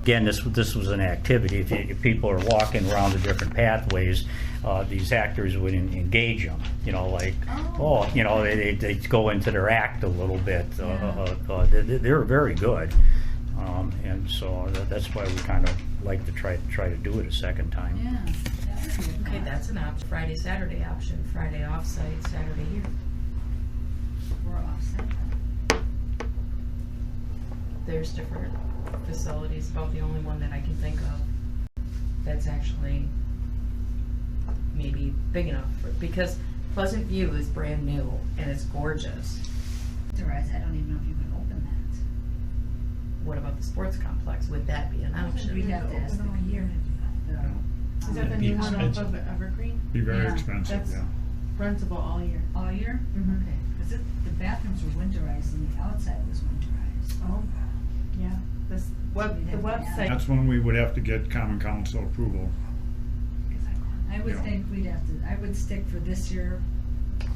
S4: again, this was an activity. If people are walking around the different pathways, these actors would engage them. You know, like, they go into their act a little bit. They're very good, and so that's why we kind of like to try to do it a second time.
S2: Yeah, that would be a
S3: Okay,
S2: thought.
S3: that's an option. Friday, Saturday option. Friday off-site, Saturday here.
S2: We're offset.
S3: There's different facilities, about the only one that I can think of that's actually maybe big enough for, because Pleasant View is brand new and it's gorgeous.
S2: Otherwise, I don't even know if you could open that.
S3: What about the sports complex? Would that be an
S2: We'd
S3: option?
S2: have to ask the
S8: Open all year.
S2: the-
S8: Is that the
S7: Be
S8: new one off
S7: expensive.
S8: of Evergreen?
S1: Be very
S2: Yeah,
S1: expensive,
S8: that's-
S1: yeah.
S8: Rentable all year.
S2: All year?
S8: Mhm.
S2: Okay, because the bathrooms were winterized and the outside was winterized.
S8: Oh, yeah. This web,
S2: We'd
S8: the
S2: have to add.
S8: website.
S1: That's when we would have to get common council approval.
S2: I would
S1: Yeah.
S2: think we'd have to, I would stick for this year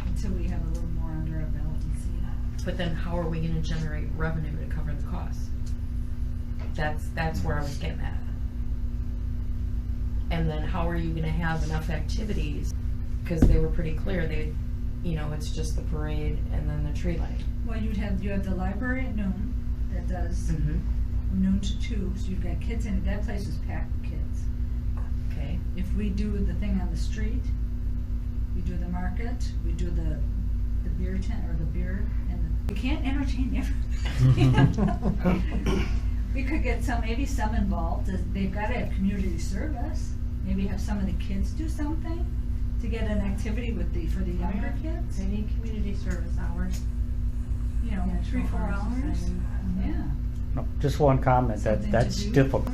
S2: until we have a little more under our belt and see.
S3: But then how are we gonna generate revenue to cover the costs? That's where I was getting at. And then how are you gonna have enough activities because they were pretty clear, it's just the parade and then the tree lighting.
S2: Well, you have the library at noon that does
S3: Mm-hmm.
S2: from noon to 2, so you've got kids in it. That place is packed with kids.
S3: Okay.
S2: If we do the thing on the street, we do the market, we do the beer tent or the beer, and we can't entertain everybody. We could get maybe some involved. They've got to have community service. Maybe have some of the kids do something to get an activity for the younger kids.
S8: They need community service hours.
S2: 3-4 hours. Yeah.
S4: No, just one comment,
S2: Something
S4: that's
S2: to do.
S4: difficult.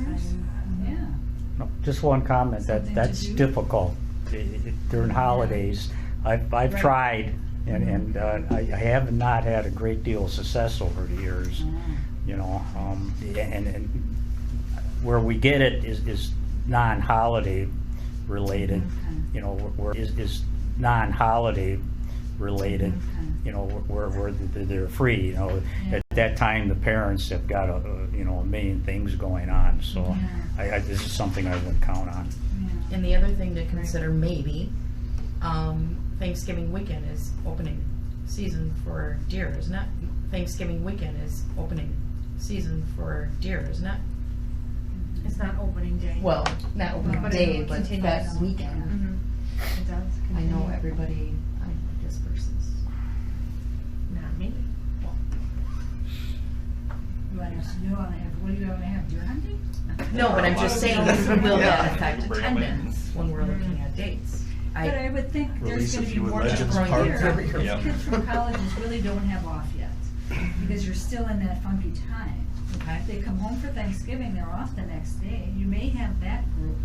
S2: Yeah.
S4: No, just one comment,
S2: Something
S4: that's
S2: to do.
S4: difficult during holidays. I've
S2: Right.
S4: tried, and I have not had a great deal of success over the years. And where we get it is non-holiday related. Where is non-holiday related. Where they're free. At that time the parents have got a million things going on. So this is something I wouldn't count on.
S2: Yeah.
S3: And the other thing to consider maybe, Thanksgiving weekend is opening season for deer, isn't it? Thanksgiving weekend is opening season for deer, isn't it?
S8: It's not opening day.
S3: Well, not opening
S8: But
S3: day,
S8: it
S3: but
S8: continues.
S3: that weekend.
S8: Mhm. It does.
S3: I know
S8: continue.
S3: everybody, disperses.
S8: Not me.
S2: What do you want to have, deer hunting?
S3: No, but I'm just saying, will that affect
S5: Bring 'em in.
S3: attendance when we're looking at dates?
S2: But I would think there's
S6: Release
S2: going
S6: a
S2: to be
S6: few at
S2: more
S6: Legends
S2: people
S3: Park.
S2: here. Because
S6: Yep.
S2: kids from colleges really don't have off yet, because you're still in that funky time.
S3: Okay.
S2: They come home for Thanksgiving, they're off the next day. You may have that group.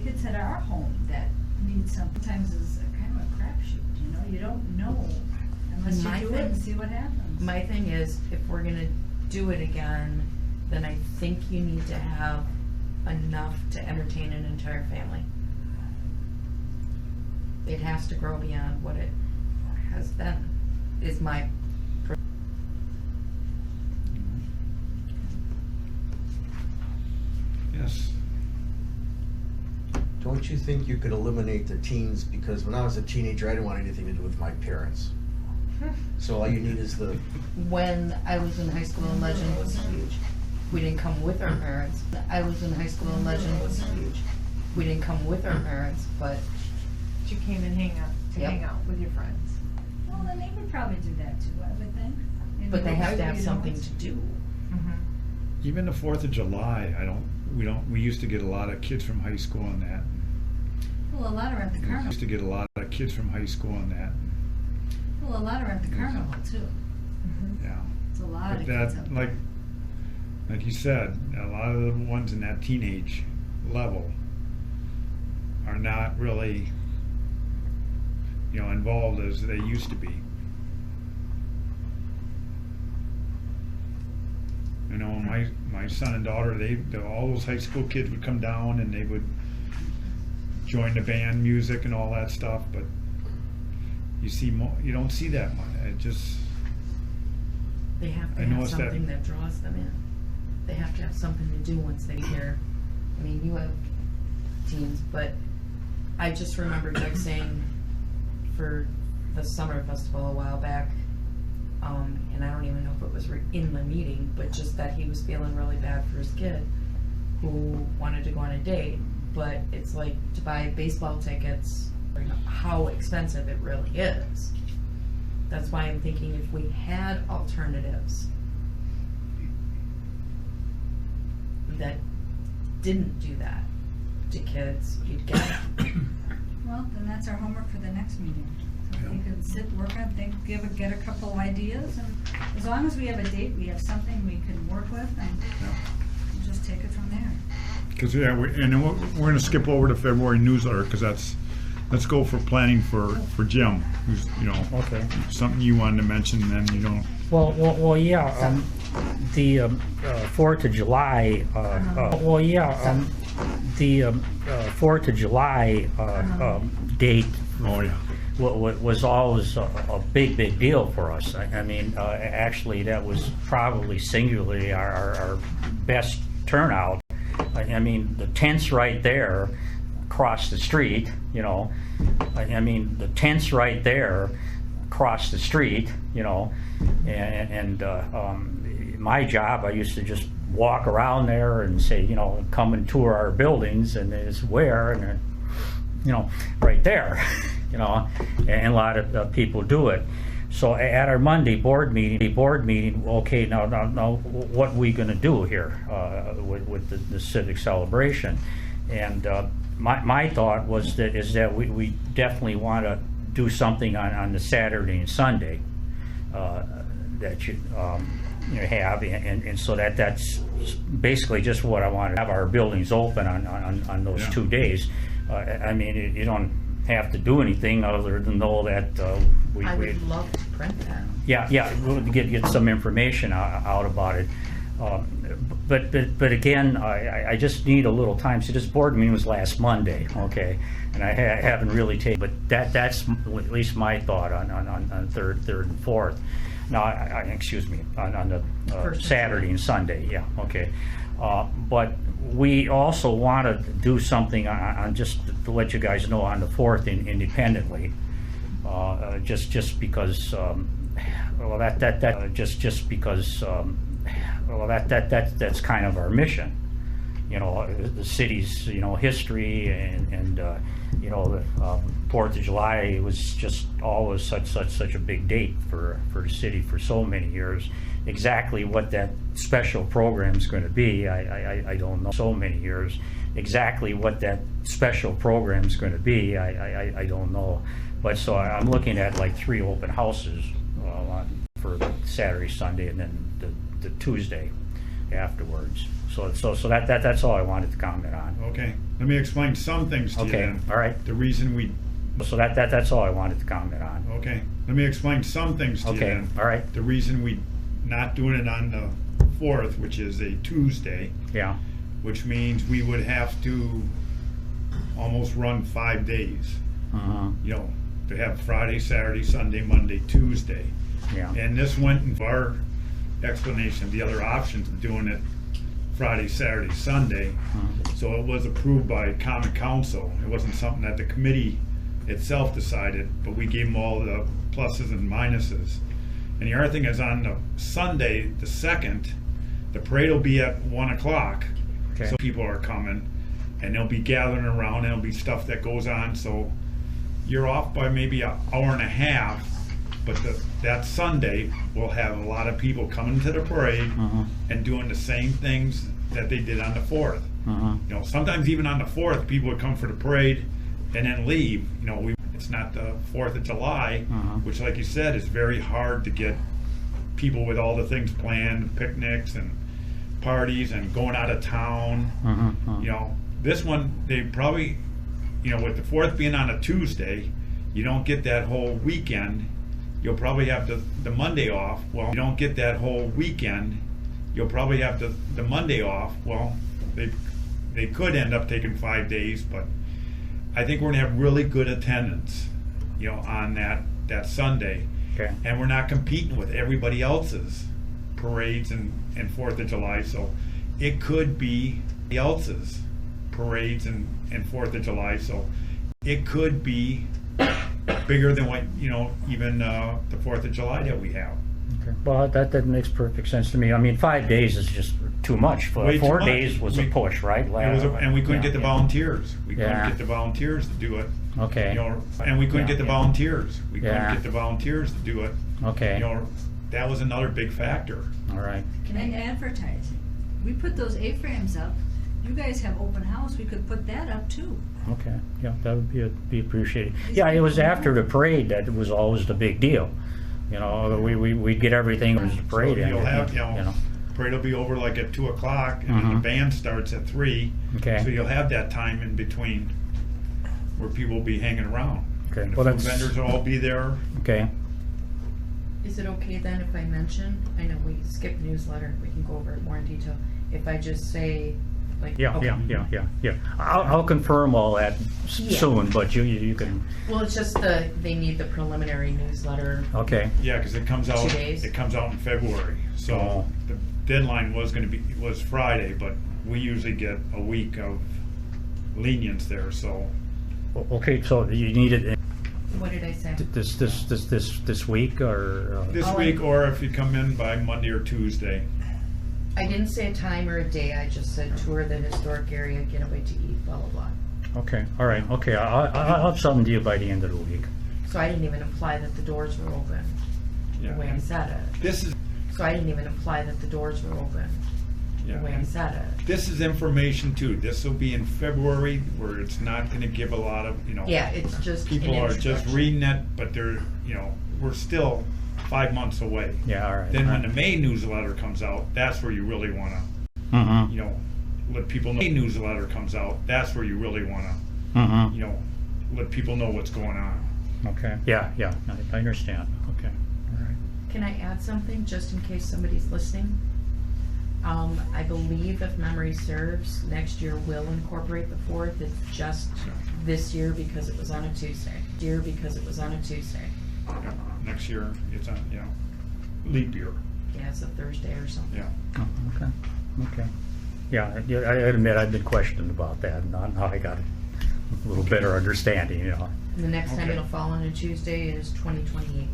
S2: Kids that are home that need sometimes is a kind of a crapshoot, you don't know unless
S3: My
S2: you do it and
S3: thing-
S2: see what happens.
S3: My thing is, if we're gonna do it again, then I think you need to have enough to entertain an entire family. It has to grow beyond what it has been, is my,
S1: Yes.
S10: Don't you think you could eliminate the teens? Because when I was a teenager, I didn't want anything to do with my parents. So all you need is the,
S3: when I was in high school and Legend was huge. We didn't come with our parents. I was in high school and Legend was huge. We didn't come with our parents, but
S8: You came and hang
S3: Yep.
S8: out with your friends.
S2: Well, then they would probably do that too, I would think.
S3: but they have to have
S2: You know,
S3: something to do.
S1: Even the 4th of July, we used to get a lot of kids from high school on that.
S2: Well, a lot are at the
S1: We
S2: carnival.
S1: used to get a lot of kids from high school on that.
S2: Well, a lot are at the carnival too.
S1: Yeah.
S2: It's a lot
S1: But
S2: of kids
S1: that,
S2: up there.
S1: like you said, a lot of the ones in that teenage level are not really, involved as they used to be. My son and daughter, all those high school kids would come down and they would join the band music and all that stuff, but you don't see that much. It just,
S3: They have to
S1: I
S3: have
S1: noticed that-
S3: something that draws them in. They have to have something to do once they hear. I mean, you have teens, but I just remember Doug saying for the summer festival a while back, and I don't even know if it was in the meeting, but just that he was feeling really bad for his kid who wanted to go on a date, but it's like to buy baseball tickets, how expensive it really is. That's why I'm thinking if we had alternatives that didn't do that to kids, you'd get it.
S2: Well, then that's our homework for the next meeting. So we can sit, work on, think, get a couple ideas, and as long as we have a date, we have something we can work with, and we'll just take it from there.
S1: because and then we're going to skip over to February newsletter because let's go for planning for Jim, who's,
S4: Okay.
S1: something you wanted to mention, and then you don't.
S4: Well, yeah, the 4th of July, the 4th of July date
S1: Oh, yeah.
S4: was always a big deal for us. I mean, actually, that was probably singularly our best turnout. I mean, the tent's right there, across the street, you know. I mean, the tent's right there across the street, you know, and my job, I used to just walk around there and say, you know, come and tour our buildings, and it's where, and you know, right there, you know, and a lot of people do it. So at our Monday board meeting, okay, now what are we going to do here with the civic celebration? And my thought was that we definitely want to do something on the Saturday and Sunday that you have, and so that's basically just what I wanted, to have our buildings open on those 2 days. I mean, you don't have to do anything other than know that
S3: I would love to print that.
S4: Yeah, we'll get some information out about it. But again, I just need a little time. See, this board meeting was last Monday, okay, and I haven't really taken. But that's at least my thought on third and fourth. No, excuse me, on the Saturday and Sunday. Yeah, okay. But we also want to do something on just to let you guys know on the 4th independently. Just because, well, just because, well, that's kind of our mission. You know, the city's, you know, history and you know, the 4th of July was just always such a big date for the city for so many years. Exactly what that special program is going to be, I don't know. So many years, exactly what that special program is going to be, I don't know. But so I'm looking at like 3 open houses for Saturday, Sunday, and then the Tuesday afterwards. So that's all I wanted to comment on.
S1: Okay, let me explain some things to you then.
S4: All right.
S1: The reason we...
S4: So that's all I wanted to comment on.
S1: Okay, let me explain some things to you then.
S4: All right.
S1: The reason we not doing it on the 4th, which is a Tuesday.
S4: Yeah.
S1: Which means we would have to almost run 5 days. You know, to have Friday, Saturday, Sunday, Monday, Tuesday.
S4: Yeah.
S1: And this went in our explanation of the other options of doing it Friday, Saturday, Sunday. So it was approved by Common Council. It wasn't something that the committee itself decided, but we gave them all the pluses and minuses. And the other thing is, on the Sunday, the 2nd, the parade will be at 1 o'clock.
S4: Okay.
S1: So people are coming, and they'll be gathering around, and there'll be stuff that goes on. So you're off by maybe an hour and a half, but that Sunday we'll have a lot of people coming to the parade and doing the same things that they did on the 4th. You know, sometimes even on the 4th, people would come for the parade and then leave. You know, it's not the 4th of July, which, like you said, is very hard to get people with all the things planned, picnics and parties and going out of town. You know, this one, they probably, you know, with the 4th being on a Tuesday, you don't get that whole weekend. You'll probably have the Monday off. Well, you don't get that whole weekend. You'll probably have the Monday off. Well, they could end up taking 5 days, but I think we're gonna have really good attendance, you know, on that Sunday.
S4: Okay.
S1: And we're not competing with everybody else's parades and 4th of July. So it could be the else's parades and 4th of July. So it could be bigger than what, you know, even the 4th of July that we have.
S4: Okay. Well, that makes perfect sense to me. I mean, 5 days is just too much.
S1: Way too
S4: 4
S1: much.
S4: days was a push, right?
S1: And we couldn't get the volunteers. We couldn't
S4: Yeah.
S1: get the volunteers to do it.
S4: Okay.
S1: You know, and we couldn't
S4: Yeah.
S1: get the volunteers. We couldn't
S4: Yeah.
S1: get the volunteers to do it.
S4: Okay.
S1: You know, that was another big factor.
S4: All right.
S2: And advertising. We put those A-frames up. You guys have open house, we could put that up too.
S4: Okay. Yeah, that would be appreciated. Yeah, it was after the parade that was always the big deal. You know, we'd get everything as the parade
S1: So
S4: ended.
S1: you'll have, you know, parade will be over like at 2 o'clock, and then the band starts at 3.
S4: Okay.
S1: So you'll have that time in between where people will be hanging around.
S4: Okay.
S1: And the
S4: Well,
S1: food
S4: that's
S1: vendors will all be there.
S4: okay.
S3: Is it okay then if I mention, I know we skipped newsletter, we can go over it more in detail, if I just say, like,
S4: Yeah,
S3: okay.
S4: yeah. I'll confirm all that
S3: Yeah.
S4: soon, but you can.
S3: Well, it's just they need the preliminary newsletter.
S4: Okay.
S1: Yeah, because it comes out.
S3: 2 days.
S1: It comes out in February. So
S4: Oh.
S1: the deadline was Friday, but we usually get a week of lenience there, so.
S4: Okay, so you need it
S3: What did I say?
S4: this week or?
S1: This
S3: Oh,
S1: week, or if you come in by Monday or Tuesday.
S3: I didn't say a time or a day, I just said tour the historic area, get a bite to eat, blah, blah, blah.
S4: Okay, all right, okay, I'll have something to you by the end of the week.
S3: So I didn't even imply that the doors were open, the way I said it.
S1: This is,
S3: So I didn't even imply that the doors were open, the way I
S1: yeah,
S3: said it.
S1: this is information too. This will be in February, where it's not gonna give a lot of,
S3: Yeah, it's just an
S1: people are just
S3: introduction.
S1: reading it, but they're, we're still 5 months away.
S4: Yeah, all right.
S1: Then when the May newsletter comes out, that's where you really wanna,
S4: Mm-hmm,
S1: let people know. May newsletter comes out, that's where you really wanna,
S4: mm-hmm,
S1: let people know what's going on.
S4: okay, yeah, I understand, okay, all right.
S3: Can I add something, just in case somebody's listening? I believe, if memory serves, next year will incorporate the 4th. It's just this year because it was on a Tuesday.
S1: Yeah, next year, it's on, leap year,
S3: Yeah, it's a Thursday or something.
S1: yeah.
S4: Oh, okay. Yeah, I admit I've been questioned about that, and now I got a little better understanding,
S3: And the next time
S1: Okay.
S3: it'll fall on a Tuesday is 2028.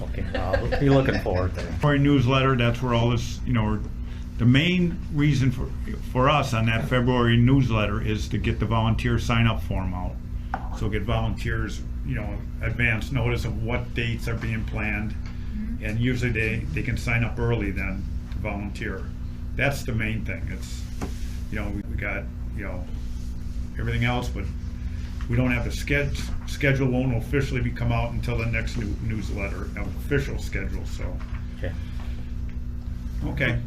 S4: Okay, I'll be looking forward to it.
S1: February newsletter, that's where all this, the main reason for us on that February newsletter is to get the volunteer sign-up form out. So get volunteers, advance notice of what dates are being planned, and usually they can sign up early then to volunteer. That's the main thing. It's, we got, everything else, but we don't have the schedule won't officially be come out until the next newsletter, official schedule, so.
S4: Okay.
S1: Okay.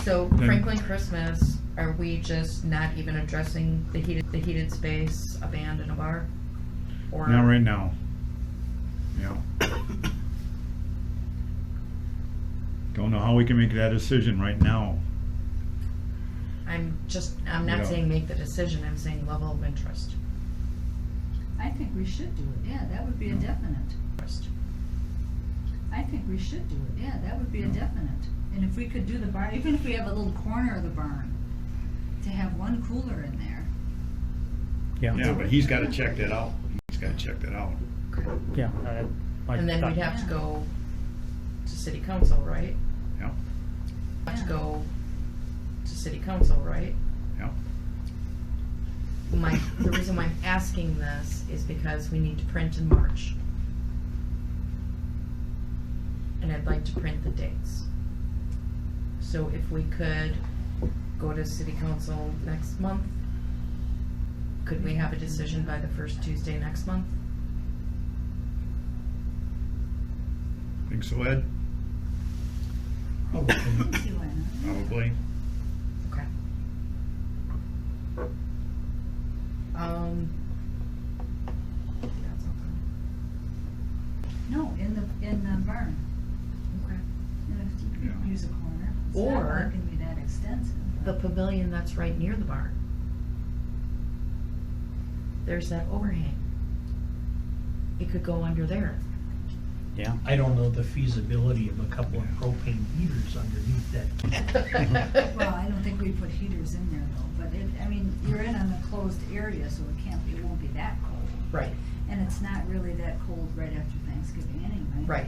S3: So
S1: Then-
S3: Franklin Christmas, are we just not even addressing the heated space, a band and a bar? Or
S1: Not right now. Don't know how we can make that decision right now.
S3: I'm not
S1: Yeah.
S3: saying make the decision, I'm saying level of interest.
S2: I think we should do it, yeah, that would be a definite. I think we should do it, yeah, that would be a definite. And if we could do the barn, even if we have a little corner of the barn, to have one cooler in there.
S1: Yeah, but he's gotta check that out.
S4: Yeah.
S3: And then we'd have to go to city council, right?
S1: Yeah,
S3: Have to go to city council, right?
S1: yeah.
S3: The reason why I'm asking this is because we need to print in March. And I'd like to print the dates. So if we could go to city council next month, could we have a decision by the first Tuesday next month?
S1: Think so, Ed?
S2: I don't see why not.
S1: Probably.
S3: Okay. That's okay.
S2: No, in the barn.
S3: Okay.
S2: You know, you could
S1: Yeah.
S2: use a corner. It's
S3: Or
S2: not gonna be that extensive.
S3: The pavilion that's right near the barn. There's that overhang. It could go under there.
S4: Yeah.
S7: I don't know the feasibility of a couple of propane heaters underneath that.
S2: Well, I don't think we put heaters in there though, but you're in an enclosed area, so it won't be that cold.
S3: Right,
S2: And it's not really that cold right after Thanksgiving anyway.
S3: right.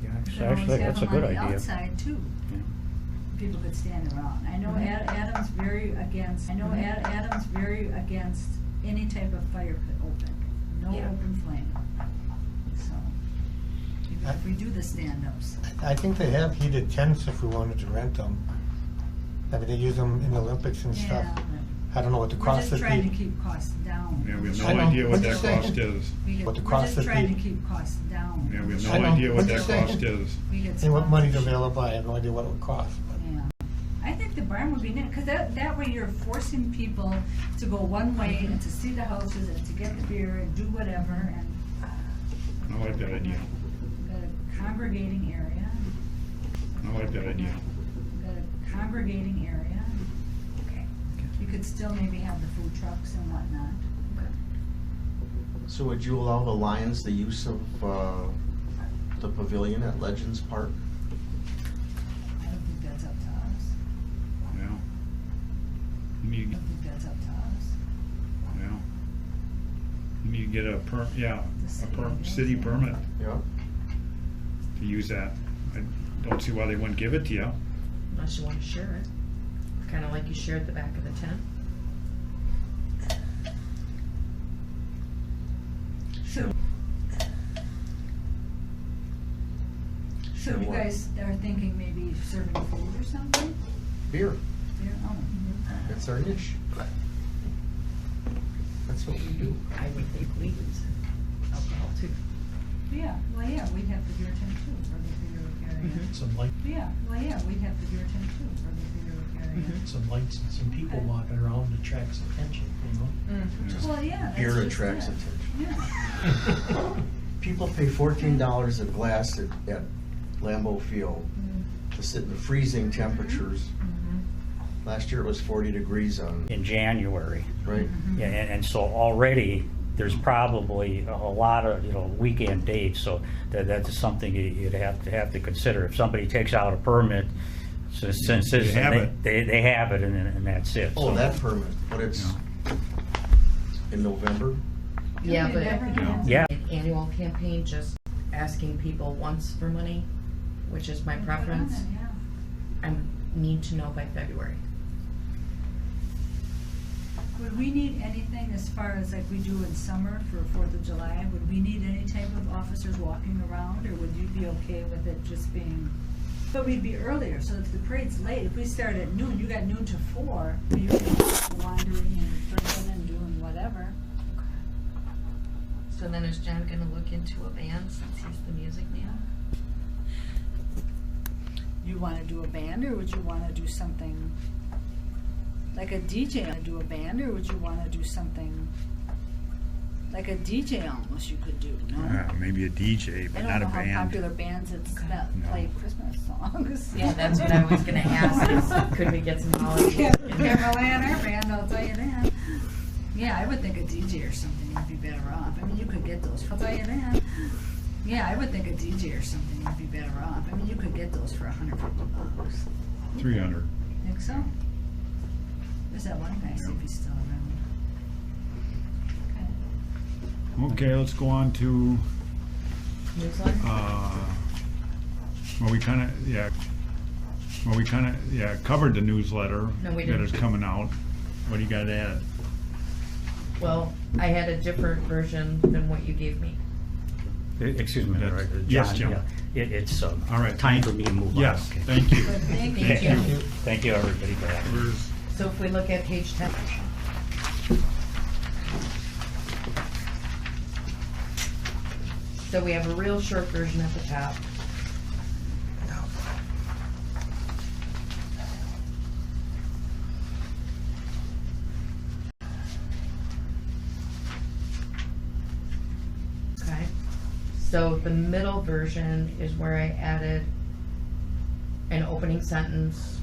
S4: Yeah,
S2: You could always
S4: actually,
S2: have
S4: that's a
S2: them
S4: good
S2: on the
S4: idea.
S2: outside too.
S4: Yeah.
S2: People could stand around. I know Adam's very against, any type of fire pit open. No
S3: Yeah.
S2: open flame. So, even if we do the stand-ups.
S9: I think they have heated tents if we wanted to rent them. They use them in the Olympics and stuff.
S2: Yeah,
S9: I don't know what the
S2: we're
S9: cost
S2: just
S9: would
S2: trying to
S9: be.
S2: keep costs down.
S1: Yeah, we have
S9: I
S1: no
S9: know.
S1: idea what
S9: What'd
S1: that
S9: you say?
S1: cost is.
S9: What the
S2: We're
S9: cost
S2: just
S9: would
S2: trying
S9: be.
S2: to keep costs down.
S1: Yeah, we have
S9: I
S1: no
S9: know.
S1: idea what
S9: What'd
S1: that
S9: you say?
S1: cost is.
S2: We get
S9: And what money's
S2: sponsorship.
S9: available, I have no idea what it would cost. But
S2: Yeah. I think the barn would be neat, because that way you're forcing people to go one way and to see the houses and to get the beer and do whatever, and
S1: I like that idea.
S2: we've got a congregating area.
S1: I like that idea.
S2: We've got a congregating area. You could still maybe have the food trucks and whatnot.
S10: So would you allow the Lions the use of the pavilion at Legends Park?
S2: I don't think that's up to
S1: you get a city permit
S10: Yeah.
S1: to use that. I don't see why they wouldn't give it to you.
S3: Unless you want to share it. Kind of like you shared the back of the tent.
S2: So you guys are thinking maybe serving food or something?
S10: Beer.
S2: Yeah, oh,
S10: That's our niche. That's what we do.
S3: I would think we use alcohol too.
S2: yeah, well, yeah, we'd have the beer tent too, for the beer carrying.
S3: Mhm.
S7: Some light,
S2: Yeah, well, yeah, we'd have the beer tent too, for the beer carrying.
S3: Mhm.
S7: some lights and some people walking around attracts attention, you know?
S2: Well, yeah, that's
S10: Beer
S2: just
S10: attracts
S2: it.
S10: attention.
S2: Yeah.
S10: People pay $14 a glass at Lambeau Field to sit in the freezing temperatures. Last year it was 40 degrees on,
S4: In January.
S10: right?
S4: Yeah, and so already, there's probably a lot of, weekend dates, so that's something you'd have to consider. If somebody takes out a permit, since
S1: They have it.
S4: they have it, and that's it.
S10: Oh,
S4: So-
S10: that permit, but it's in November?
S3: Yeah, but
S4: Yeah.
S3: an annual campaign, just asking people once for money, which is my
S2: Put it on
S3: preference.
S2: there, yeah.
S3: I need to know by February.
S2: Would we need anything as far as like we do in summer for 4th of July? Would we need any type of officers walking around, or would you be okay with it just being? But we'd be earlier, so if the parade's late, if we start at noon, you got noon to 4, you can be wandering and drinking and doing whatever.
S3: So then is John gonna look into a band since he's the music man?
S2: You wanna do a band, or would you wanna do something like a DJ? Wanna do a band, or would you wanna do something like a DJ almost you could do, no?
S1: Maybe a DJ,
S2: I
S1: but
S2: don't
S1: not a
S2: know how
S1: band.
S2: popular bands that
S1: No.
S2: play Christmas songs.
S3: Yeah, that's what I was gonna ask, is could we get some holiday?
S2: Can't rely on our band, I'll tell you that. Yeah, I would think a DJ or something would be better off. I mean, you could get those, I'll tell you that. Yeah, I would think a DJ or something would be better off. I mean, you could get those for $150.
S1: 300.
S2: Think so? There's that one guy, see if he's still around. Okay.
S1: Okay, let's go on to,
S3: Newsletter?
S1: well, we covered the newsletter
S3: No, we
S1: that
S3: didn't.
S1: is coming out. What do you got to add?
S3: Well, I had a different version than what you gave me.
S4: Excuse me,
S1: That's-
S4: right,
S1: yes,
S4: John,
S1: Jim.
S4: yeah, it's
S1: All right.
S4: time for me to move on.
S1: Yes,
S4: Okay.
S1: thank you.
S2: Good, thank you.
S3: Thank you.
S4: Thank you, everybody, for having me.
S1: Where's-
S3: So if we look at page 10. So we have a real short version at the top. Okay, so the middle version is where I added an opening sentence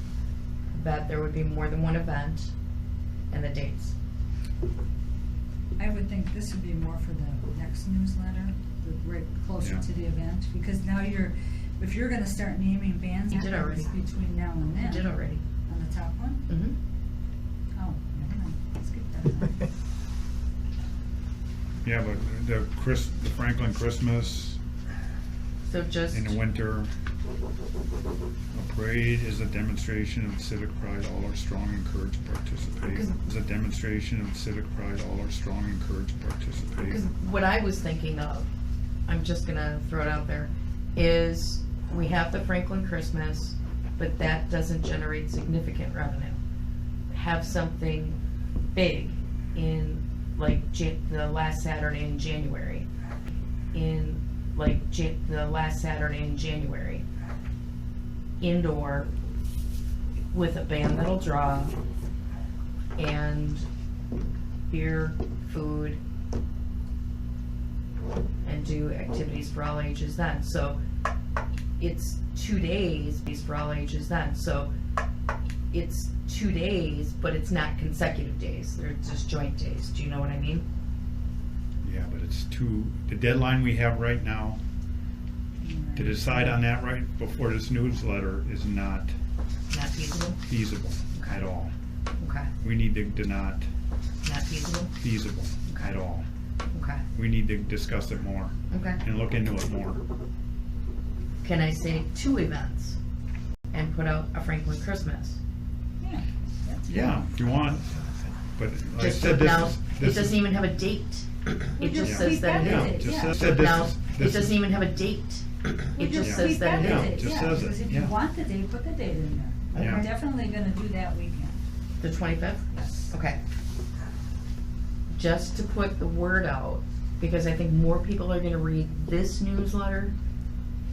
S3: that there would be more than one event and the dates.
S2: I would think this would be more for the next newsletter, right closer
S1: Yeah.
S2: to the event, because now if you're gonna start naming bands
S3: You did already.
S2: between now and
S3: I
S2: then.
S3: did already.
S2: On the top one?
S3: Mm-hmm.
S2: Oh, never mind, let's skip that then.
S1: Yeah, but the Franklin Christmas
S3: So just,
S1: in the winter, a parade is a demonstration of civic pride. All are strong, encouraged to participate.
S3: Because-
S1: Is a demonstration of civic pride. All are strong, encouraged to participate.
S3: because what I was thinking of, I'm just gonna throw it out there, is we have the Franklin Christmas, but that doesn't generate significant revenue. Have something big in like the last Saturday in January. Indoor with a band that'll draw and beer, food, and do activities for all ages then. So it's 2 days for all ages then. So it's 2 days, but it's not consecutive days. They're just joint days. Do you know what I mean?
S1: Yeah, but the deadline we have right now to decide on that right before this newsletter is not
S3: Not feasible?
S1: feasible at all.
S3: Okay.
S1: We need to not
S3: Not feasible?
S1: feasible
S3: Okay.
S1: at all.
S3: Okay,
S1: We need to discuss it more
S3: okay.
S1: and look into it more.
S3: Can I say 2 events and put out a Franklin Christmas?
S2: Yeah, that's good.
S1: Yeah, if you want, but like I
S3: Just
S1: said,
S3: put down,
S1: this
S3: it
S1: is,
S3: doesn't even have a date. It just
S1: Yeah.
S3: says that it
S1: yeah,
S3: is.
S1: just
S2: Yeah.
S1: said
S3: Put down,
S1: this,
S3: it
S1: this
S3: doesn't
S1: is,
S3: even have a date. It just
S1: Yeah.
S3: says that
S2: We've got
S3: it
S2: the
S3: is.
S2: date,
S1: just
S2: yeah,
S1: says it,
S2: because if you
S1: yeah.
S2: want the date, put the date in there.
S1: Yeah.
S2: We're definitely gonna do that weekend.
S3: The 25th?
S2: Yes.
S3: Okay. Just to put the word out, because I think more people are gonna read this newsletter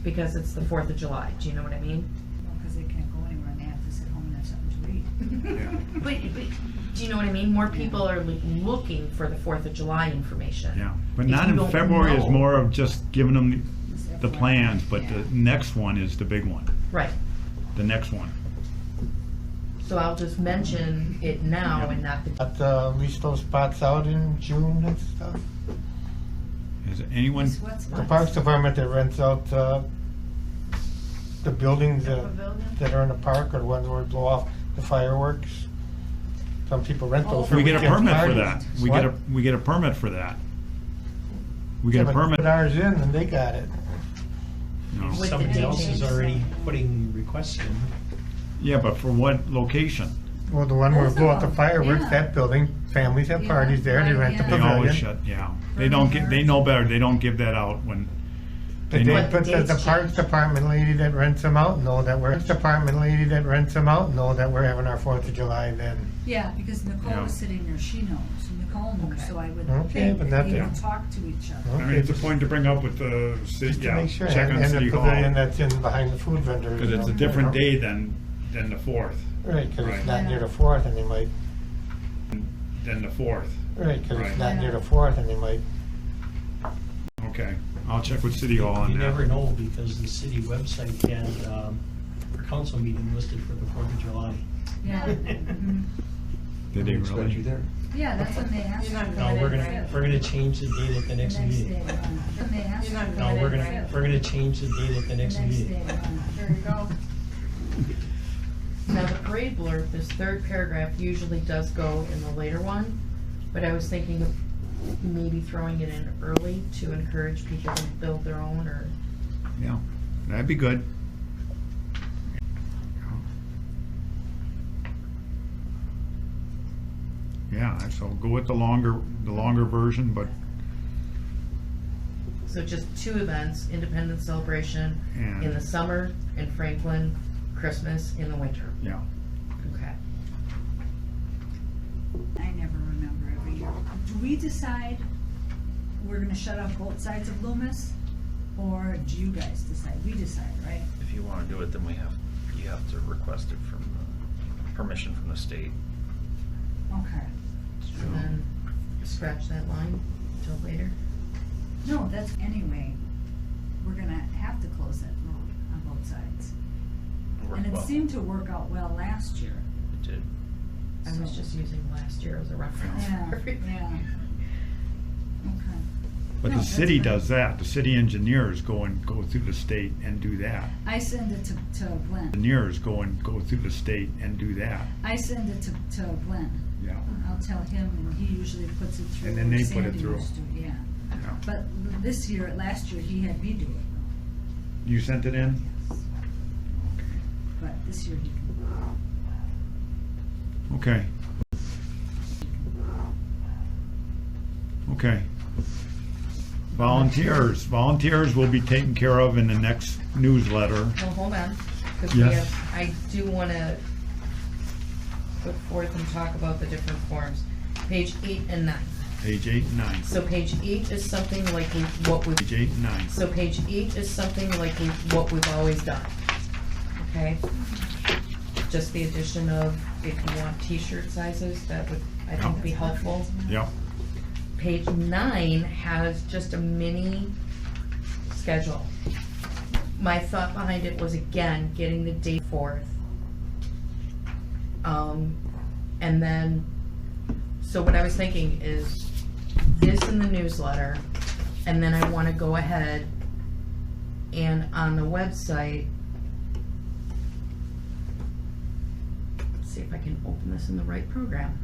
S3: because it's the 4th of July. Do you know what I mean?
S2: Well, because they can't go anywhere and they have to sit home and have something to read.
S1: yeah,
S3: But do you know what I mean? More people are looking for the 4th of July information.
S1: yeah. But
S3: If
S1: not
S3: you
S1: in
S3: don't
S1: February is
S3: know-
S1: more of just giving them
S2: Just
S1: the
S2: FYI.
S1: plans, but
S2: Yeah.
S1: the next one is the big one,
S3: Right.
S1: the next one.
S3: So I'll just mention it now and not the.
S9: Lease those spots out in June and stuff.
S1: Is it anyone,
S2: Yes, what's-
S9: The Parks Department that rents out, the buildings
S8: The
S9: that,
S8: pavilion?
S9: that are in the park, or the ones where we blow off the fireworks. Some people rent those for
S1: we get a
S9: weekend
S1: permit for
S9: parties.
S1: that.
S9: What?
S1: We get a permit for that. We get
S9: Yeah,
S1: a
S9: but
S1: permit.
S9: Put ours in and they got it.
S1: No.
S3: With the
S7: Somebody
S3: date
S7: else is
S3: changes.
S7: already putting requests in.
S1: Yeah, but for what location?
S9: Well, the one where we
S2: Both
S9: blow
S2: of
S9: out the
S2: them,
S9: fireworks,
S2: yeah.
S9: that building, families have
S2: Yeah,
S9: parties there, they
S2: right,
S9: rent the
S2: yeah.
S1: They always
S9: pavilion.
S1: shut, yeah. They don't get, they know better. They don't give that out when,
S9: But
S1: They
S9: they,
S1: know-
S9: but the
S3: Dates
S9: Parks
S3: change.
S9: Department lady that rents them out know that we're, Department lady that rents them out know that we're having our 4th of July then.
S2: Yeah, because Nicole
S1: Yeah.
S2: was sitting there, she knows, Nicole knows,
S3: Okay.
S2: so I would
S9: Okay,
S2: think
S9: but
S2: that
S9: that-
S2: they
S1: Yeah.
S2: would talk to each other.
S1: I mean, it's a point to bring up with the city,
S9: Just to
S1: yeah,
S9: make sure,
S1: check on
S9: and
S1: City
S9: the
S1: Hall.
S9: pavilion that's in behind the food vendors.
S1: Because it's a
S9: you know.
S1: different day than the 4th,
S9: Right, because
S1: Right.
S9: it's not near
S2: Yeah.
S9: the 4th and they might,
S1: than the 4th.
S9: right, because
S1: Right.
S9: it's not near
S2: Yeah.
S9: the 4th and they might,
S1: Okay, I'll check with City Hall on
S7: You
S1: that.
S7: never know, because the city website had, our council meeting listed for the 4th of July.
S2: Yeah. Mhm.
S1: Did they
S10: Expect
S1: really?
S10: you there.
S2: Yeah, that's when they asked.
S8: You're not
S2: for
S8: coming
S7: No,
S2: the
S8: in,
S2: fifth.
S7: we're gonna change the date at the next meeting.
S2: Day, Then they asked.
S8: You're not
S2: for
S8: coming
S7: No,
S2: the
S8: in,
S2: fifth.
S7: we're gonna change the date at the next
S2: Day,
S7: meeting.
S8: There you go.
S3: Now, the parade blurb, this 3rd paragraph usually does go in the later one, but I was thinking of maybe throwing it in early to encourage people to build their own, or,
S1: Yeah, that'd be good. Yeah, so go with the longer version, but,
S3: so just 2 events, Independence Celebration
S1: and,
S3: in the summer, and Franklin Christmas in the winter.
S1: yeah.
S3: Okay.
S2: I never remember every year. Do we decide we're gonna shut off both sides of Loomis? Or do you guys decide? We decide, right?
S5: If you wanna do it, then you have to request it from permission from the state.
S2: Okay.
S3: And then scratch that line till later.
S2: No, that's, anyway, we're gonna have to close that road on both sides. And it
S5: Well,
S2: seemed to work out well last year.
S5: it did.
S3: I was just using last year as a reference.
S2: Yeah,
S3: for everything.
S2: yeah. Okay.
S1: But
S2: No,
S1: the
S2: that's
S1: city
S2: fine.
S1: does that. The city engineers go through the state and do that.
S2: I send it to Glenn.
S1: Engineers go through the state and do that.
S2: I send it to Glenn.
S1: Yeah,
S2: I'll tell him, and he usually puts it through.
S1: And then they
S2: or
S1: put it
S2: Sandy
S1: through.
S2: used to, Yeah,
S1: yeah.
S2: but last year, he had me do it,
S1: You sent it in?
S2: but this year he can.
S1: Okay. Okay. Volunteers will be taken care of in the next newsletter.
S3: Well, hold on, because
S1: Yes.
S3: I do wanna put forth and talk about the different forms. Page 8 and 9.
S1: Page 8 and 9.
S3: So page 8 is something like what we,
S1: Page 8 and 9.
S3: so page 8 is something like what we've always done. Okay? Just the addition of, if you want t-shirt sizes, that would, I think, be helpful.
S1: Yep.
S3: Page 9 has just a mini schedule. My thought behind it was, again, getting the date forth. And then, so what I was thinking is this in the newsletter, and then I want to go ahead and on the website, see if I can open this in the right program.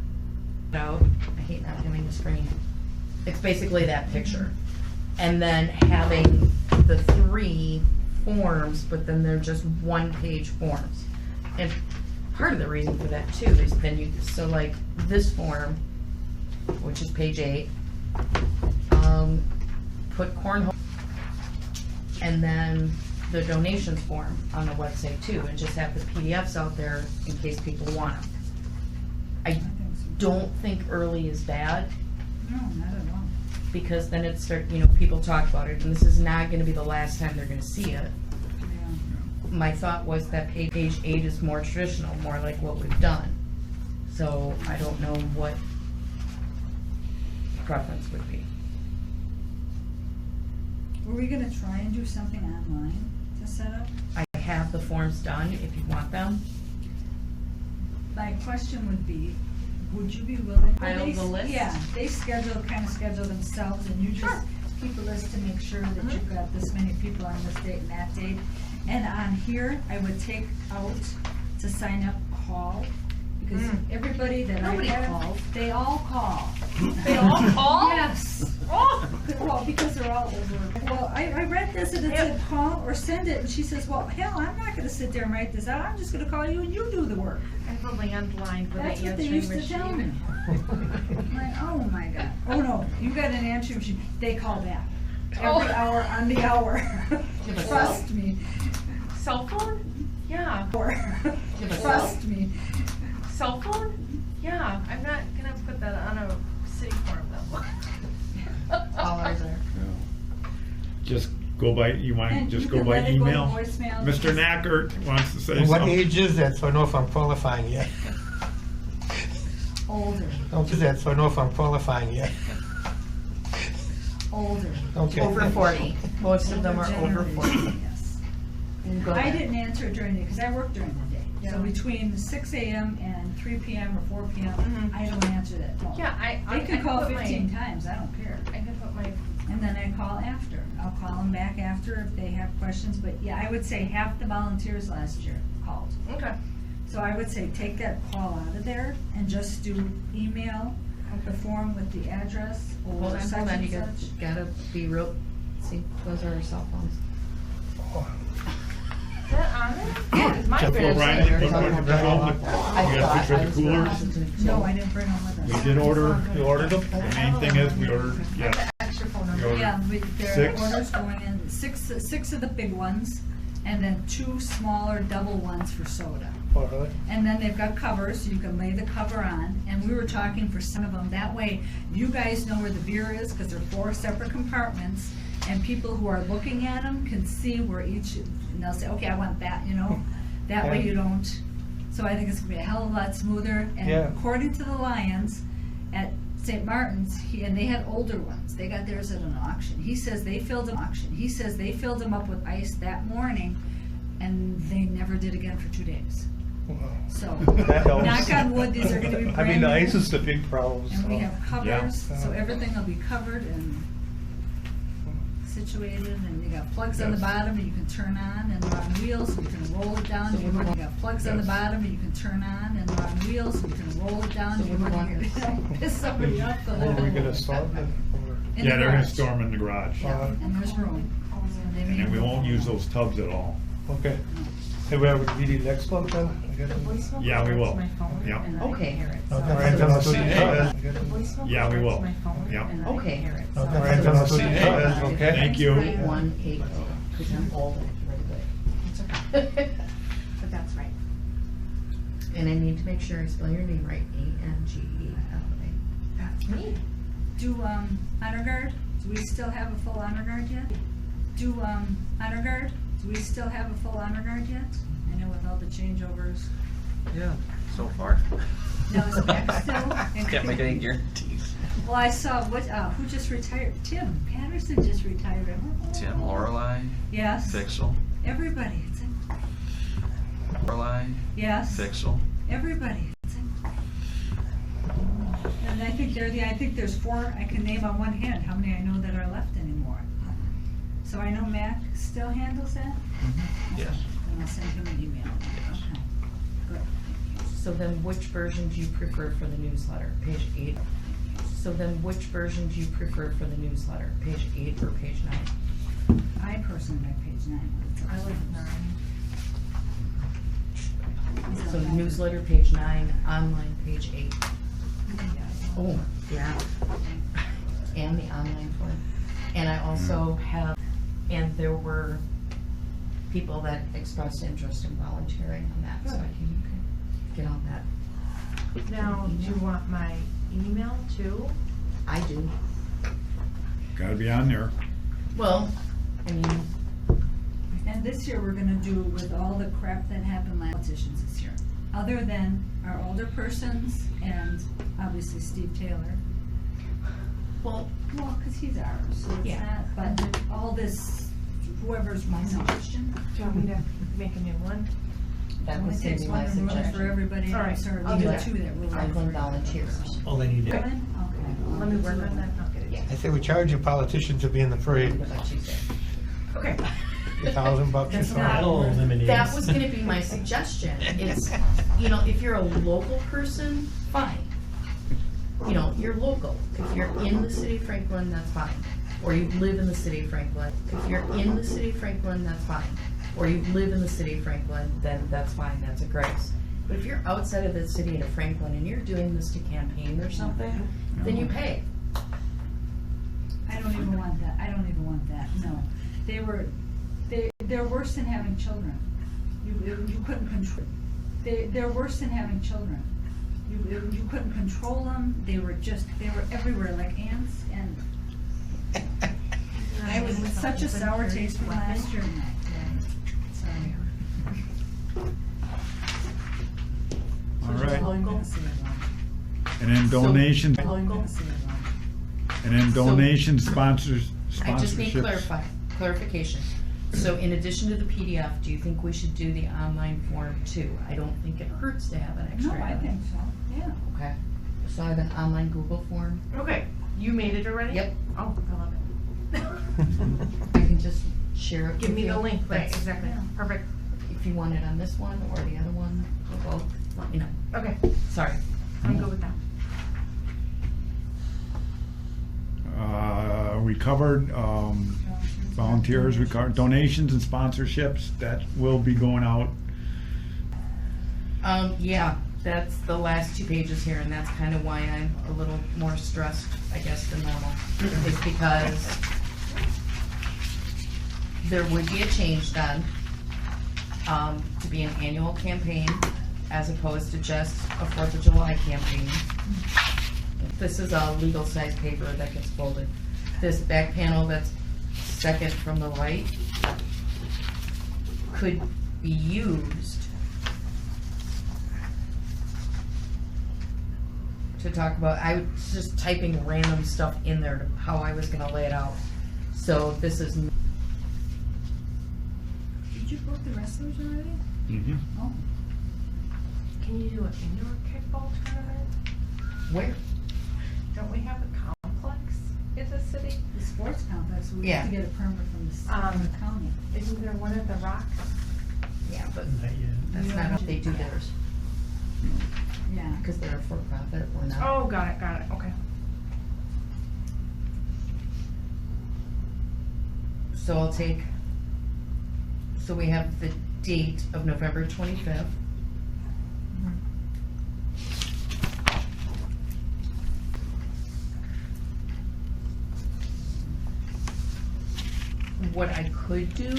S3: Out, I hate not having a screen. It's basically that picture. And then having the 3 forms, but then they're just 1-page forms. And part of the reason for that too is then you, so like this form, which is page 8, put cornhole, and then the donations form on the website too, and just have the PDFs out there in case people want them. I don't think early is bad,
S2: No, not at all.
S3: because then it's start, people talk about it, and this is not gonna be the last time they're gonna see it.
S2: Yeah.
S3: My thought was that page 8 is more traditional, more like what we've done. So I don't know what preference would be.
S2: Were we gonna try and do something online to set up?
S3: I have the forms done if you want them.
S2: My question would be, would you be willing?
S8: File
S2: They-
S8: the list?
S2: Yeah, they kind of schedule themselves, and you just keep a list to make sure that you've got this many people on this date and that date. And on here, I would take out to sign up call, because everybody that I
S8: Nobody
S2: have,
S8: calls.
S2: they all call.
S8: They all call?
S2: Yes.
S8: Oh,
S2: Well, because they're all over. Well, I read this and it said call or send it, and she says, well, hell, I'm not gonna sit there and write this out, I'm just gonna call you and you do the work.
S8: I have a landline with
S2: That's
S8: an
S2: what they
S8: answering
S2: used to tell me.
S8: machine.
S2: I'm like, oh my God. Oh no, you got an answering machine, they call back.
S8: Oh.
S2: Every hour on the hour. Trust me.
S8: Cell phone? Yeah.
S2: Trust me.
S8: Cell phone? Yeah. I'm not gonna put that on a city form though.
S3: All ours are.
S1: Just go by, you want to
S2: And
S1: just
S2: you
S1: go
S2: can
S1: by
S2: let it go to
S1: email?
S2: voicemail.
S1: Mr. Knackert wants to say
S9: What
S1: something.
S9: age is that, so I know if I'm qualifying yet?
S2: Older,
S9: Don't do that, so I know if I'm qualifying yet.
S2: older.
S9: Okay.
S3: Over 40. Most of them are over 40.
S2: Yes.
S3: Go
S2: I
S3: ahead.
S2: didn't answer it during the, because I work during the day. So
S8: Yeah.
S2: between 6 a.m. and 3 p.m. or 4 p.m.,
S8: Mhm.
S2: I don't answer that phone.
S8: Yeah, I
S2: They can call
S8: put
S2: 15 times, I don't care.
S8: I can put my,
S2: And then I call after. I'll call them back after if they have questions, but yeah, I would say half the volunteers last year called.
S8: okay.
S2: So I would say take that call out of there and just do email the form with the address
S3: Hold
S2: or
S3: on,
S2: such
S3: hold on,
S2: and
S3: you
S2: such.
S3: gotta be real, see, those are our cell phones.
S8: Is that on there? It's my
S1: Jeff
S8: phone.
S1: O'Brien,
S3: Better
S1: put
S3: tell
S1: one
S3: them
S1: in
S3: to
S1: the
S3: call
S1: phone.
S3: up.
S1: You
S3: I
S1: got a
S3: thought
S1: picture of
S3: I
S1: the
S3: was
S1: coolers?
S3: listening to-
S2: No, I didn't bring them with us.
S1: We did order, we ordered them. The main thing is we ordered, yes.
S8: Extra phone
S1: We
S8: number.
S1: ordered
S2: Yeah, there are
S1: 6.
S2: orders going in, six of the big ones, and then 2 smaller double ones for soda.
S9: Oh, really?
S2: And then they've got covers, so you can lay the cover on, and we were talking for some of them, that way you guys know where the beer is, because they're 4 separate compartments, and people who are looking at them can see where each, and they'll say, okay, I want that, that way you don't. So I think it's gonna be a hell of a lot smoother, and
S9: Yeah.
S2: according to the Lions at St. Martin's, and they had older ones, they got theirs at an auction, he says they filled them up with ice that morning, and they never did again for 2 days. So,
S6: That helps.
S2: knock on wood, these are gonna be brand new.
S6: I mean, the ice is the big problem.
S2: And we
S6: so.
S2: have covers, so everything will be covered and situated, and you got plugs on the
S1: Yes.
S2: bottom, and you can turn on, and they're on wheels, so you can roll it down, if you want. You got plugs on the
S1: Yes.
S2: bottom, and you can turn on, and they're on wheels, so you can roll it down,
S3: So
S2: if you
S3: what do
S2: want
S3: you
S2: to
S3: want?
S2: piss somebody up, the
S9: Are we gonna
S2: little.
S9: storm it?
S2: In
S1: Yeah,
S2: the
S1: they're gonna
S2: garage.
S1: storm in the garage.
S2: Yeah, and there's room. They
S1: And
S2: made
S1: then we
S2: room.
S1: won't use those tubs at all.
S9: Okay. Hey, we have a meeting next month then? I guess.
S1: Yeah, we will. Yeah.
S3: Okay.
S9: Okay, right, then I'll see you then.
S1: Yeah, we will. Yeah.
S3: Okay.
S9: Okay, right, then I'll see you then. Okay.
S1: Thank you.
S3: 180, because I'm old,
S8: It's okay. But that's right.
S3: and I need to make sure I spell your name right, A-N-G-E-L-A.
S8: That's me.
S2: Do, honor guard, do we still have a full honor guard yet? Do, honor guard, do we still have a full honor guard yet? I know with all the changeovers.
S5: Yeah, so far.
S2: Now, is Beck still?
S5: Can't make any guarantees.
S2: Well, I saw, who just retired? Tim Patterson just retired.
S5: Tim, Lorelei,
S2: Yes.
S5: Fixel,
S2: Everybody. It's like,
S5: Lorelei,
S2: yes.
S5: Fixel.
S2: Everybody. It's like, and I think there's 4 I can name on one hand, how many I know that are left anymore. So I know Mac still handles that?
S5: Yes.
S2: And I'll send him an email. Okay. Good.
S3: So then which version do you prefer for the newsletter? Page 8? So then which version do you prefer for the newsletter, page 8 or page 9?
S2: I personally like page 9.
S8: I like 9.
S3: So newsletter, page 9, online, page 8. Oh, yeah. And the online form. And I also have, and there were people that expressed interest in volunteering on that, so I can get on that.
S8: Now, do you want my email too?
S3: I do.
S1: Gotta be on there.
S3: Well, I mean,
S2: And this year, we're gonna do with all the crap that happened last politicians this year. Other than our older persons and obviously Steve Taylor.
S3: well,
S2: Well, because he's ours, so it's
S3: Yeah.
S2: not, but all this, whoever's my suggestion.
S8: Do you want me to make a new one?
S3: that
S2: Only
S3: was gonna
S2: takes
S3: be
S2: one
S3: my
S2: to ruin it for
S3: suggestion.
S2: everybody, and
S8: All
S2: I'm
S8: right,
S2: sorry,
S8: I'll
S2: we
S8: do
S2: have
S8: that.
S2: two that really.
S3: Franklin volunteers.
S7: All they need to.
S2: Okay.
S8: Let me work on that and I'll get it.
S3: Yeah.
S9: I say we charge a politician to be in the parade,
S3: What you said.
S8: Okay.
S9: $1,000 or
S2: That's
S9: something.
S2: not-
S7: That'll eliminate.
S3: That was gonna be my suggestion, is, you know, if you're a local person, fine. You know, you're local. If you're in the city of Franklin, that's fine. Or you live in the city of Franklin. If you're in the city of Franklin, that's fine. Or you live in the city of Franklin, then that's fine, that's a grace. But if you're outside of the city of Franklin and you're doing this to campaign or something, then you pay.
S2: I don't even want that, no. They're worse than having children. You couldn't control, they're worse than having children. You couldn't control them, they were everywhere like ants, and I was such a sour taste from last year. Sorry.
S1: All right.
S2: I'm gonna say it wrong.
S1: And then donations,
S2: I'm gonna say it wrong.
S1: and then donations, sponsors,
S3: I just need
S1: sponsorships.
S3: clarification. So in addition to the PDF, do you think we should do the online form too? I don't think it hurts to have an
S2: No,
S3: extra.
S2: I think so, yeah.
S3: Okay, so I have an online Google form.
S8: Okay, you made it already?
S3: Yep.
S8: Oh, I love it.
S3: I can just share it
S8: Give
S3: with
S8: me
S3: you.
S8: the link, right,
S3: That's-
S8: exactly,
S2: Yeah.
S8: perfect.
S3: If you want it on this one or the other one, or both, let me know.
S8: Okay,
S3: Sorry.
S8: I'm good with that.
S1: We covered, volunteers, we covered donations and sponsorships, that will be going out.
S3: Yeah, that's the last 2 pages here, and that's kind of why I'm a little more stressed, I guess, than normal. It's because there would be a change done, to be an annual campaign as opposed to just a 4th of July campaign. This is a legal size paper that gets folded. This back panel that's second from the right could be used to talk about, I was just typing random stuff in there, to how I was gonna lay it out. So this is,
S2: Did you book the wrestlers already? Oh,
S8: Can you do an indoor kickball tournament?
S3: where?
S8: Don't we have a complex in the city?
S2: the sports complex, we have to get a permit from the county.
S8: Isn't there one at the Rock?
S3: Yeah, but
S7: Not yet.
S3: that's not how they do theirs,
S2: Yeah.
S3: because they're a for-profit, we're not.
S8: Oh, got it, okay.
S3: So I'll take, so we have the date of November 25th. What I could do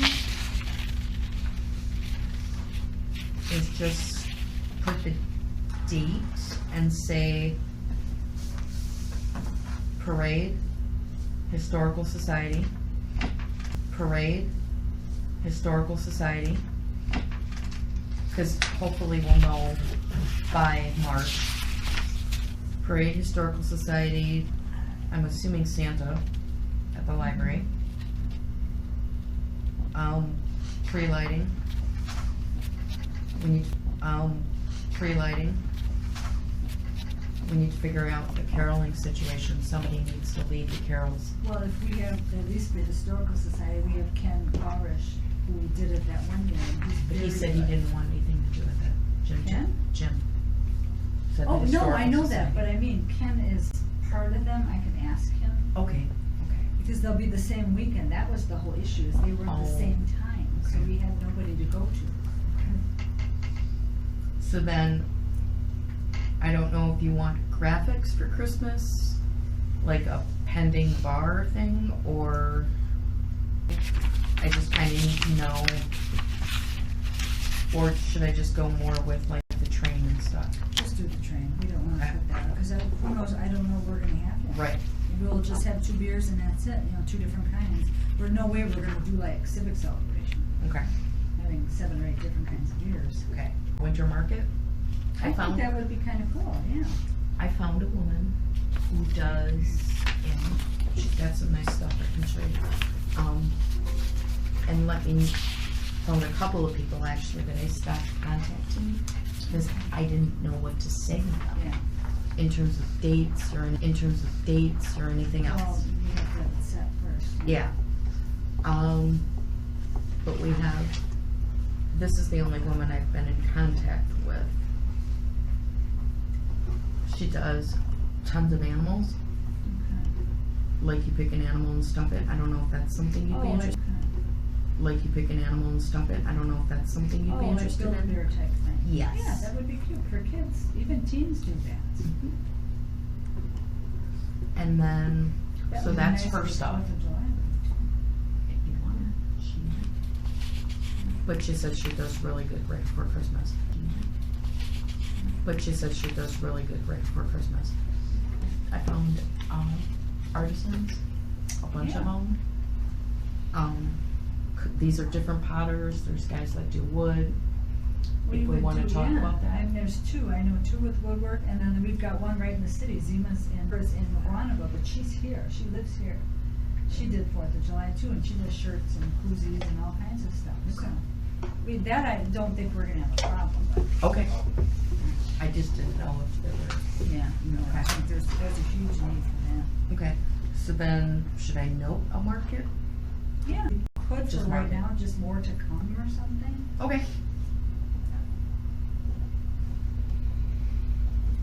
S3: is just put the date and say Parade, Historical Society, Parade, Historical Society, because hopefully we'll know by March. Parade, Historical Society, I'm assuming Santa at the library. Tree lighting. We need, tree lighting. We need to figure out the caroling situation. Somebody needs to lead the carols.
S2: Well, if we have, at least the Historical Society, we have Ken Barish, who did it that one year. And he's
S3: But he
S2: very
S3: said he
S2: good.
S3: didn't want anything to do with it.
S2: Ken?
S3: Jim. Said the
S2: Oh, no, I
S3: Historical
S2: know
S3: Society.
S2: that, but I mean, Ken is part of them, I can ask him,
S3: Okay, okay.
S2: because they'll be the same weekend. That was the whole issue, is they were at the
S3: Oh.
S2: same time, so
S3: Okay.
S2: we had nobody to go to.
S3: So then, I don't know if you want graphics for Christmas, like a pending bar thing, or I just kinda need to know, or should I just go more with like the train and stuff?
S2: Just do the train, we don't wanna
S3: Okay.
S2: put that, because who knows, I don't know if we're gonna have that.
S3: Right.
S2: We'll just have 2 beers and that's it, you know, 2 different kinds. There's no way we're gonna do like Civic celebration,
S3: Okay,
S2: having 7 or 8 different kinds of beers.
S3: okay. Winter market?
S2: I think
S3: found-
S2: that would be kinda cool, yeah.
S3: I found a woman who does, and she's got some nice stuff I can show you. And found a couple of people actually that I stopped contacting me because I didn't know what to say to them
S2: Yeah.
S3: in terms of dates or anything
S2: Well,
S3: else.
S2: you have to have it set first.
S3: Yeah. But we have, this is the only woman I've been in contact with. She does tons of animals. Like you pick an animal and stuff it. I don't know if that's something you'd be
S2: Oh,
S3: interested Like you pick an animal and stuff it. I don't know if that's something you'd be
S2: like
S3: interested in.
S2: Build-A-Bear type thing.
S3: Yes.
S2: Yeah, that would be cute for kids, even teens do that.
S3: Mhm. And then,
S2: That
S3: so
S2: would be
S3: that's
S2: nice
S3: her
S2: for
S3: stuff.
S2: 4th of July.
S3: If you want her, she might. But she said she does really good right for Christmas. But she said she does really good right for Christmas. I found artisans, a bunch of
S2: Yeah.
S3: them. These are different potters. There's guys that do wood. If we
S2: would
S3: want to
S2: do,
S3: talk
S2: yeah.
S3: about that.
S2: And there's 2, I know 2 with woodwork, and then we've got one right in the city, Zima's in Mugwanago, but she's here, she lives here. She did 4th of July too, and she does shirts and koozies and all kinds of stuff, so. That I don't think we're gonna have a problem with.
S3: Okay. I just didn't know if there were.
S2: Yeah, no, I think there's a huge need for
S3: Okay. So then, should I note a market?
S2: that. Yeah, you could
S3: Just
S2: for right
S3: market.
S2: now, just more to come or something.
S3: Okay.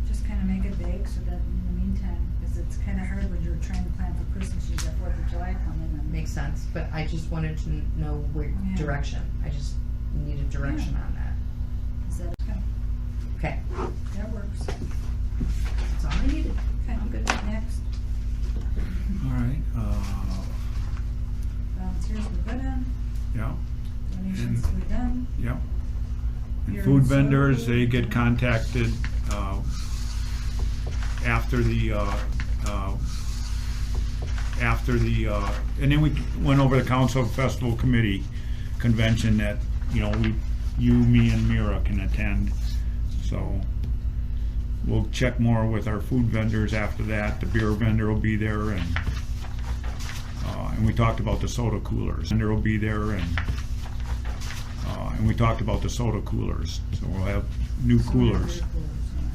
S2: Just kinda make it vague so that in the meantime, cause it's kinda hard when you're trying to plan for Christmas, you got 4th of July coming and.
S3: Makes sense, but I just wanted to know where
S2: Yeah.
S3: direction. I just needed direction on that.
S2: Is that okay?
S3: Okay,
S2: That works.
S3: that's all I needed.
S2: Okay, I'm good. Next,
S1: All right,
S2: volunteers we're good on,
S1: yeah,
S2: donations we're done.
S1: yeah. And
S2: Beer
S1: food
S2: and soda.
S1: vendors, they get contacted, after the, and then we went over the Council Festival Committee convention that, you know, you, me, and Mira can attend. So we'll check more with our food vendors after that. The beer vendor will be there, and we talked about the soda coolers. Vendor will be there, and we talked about the soda coolers. So we'll have new coolers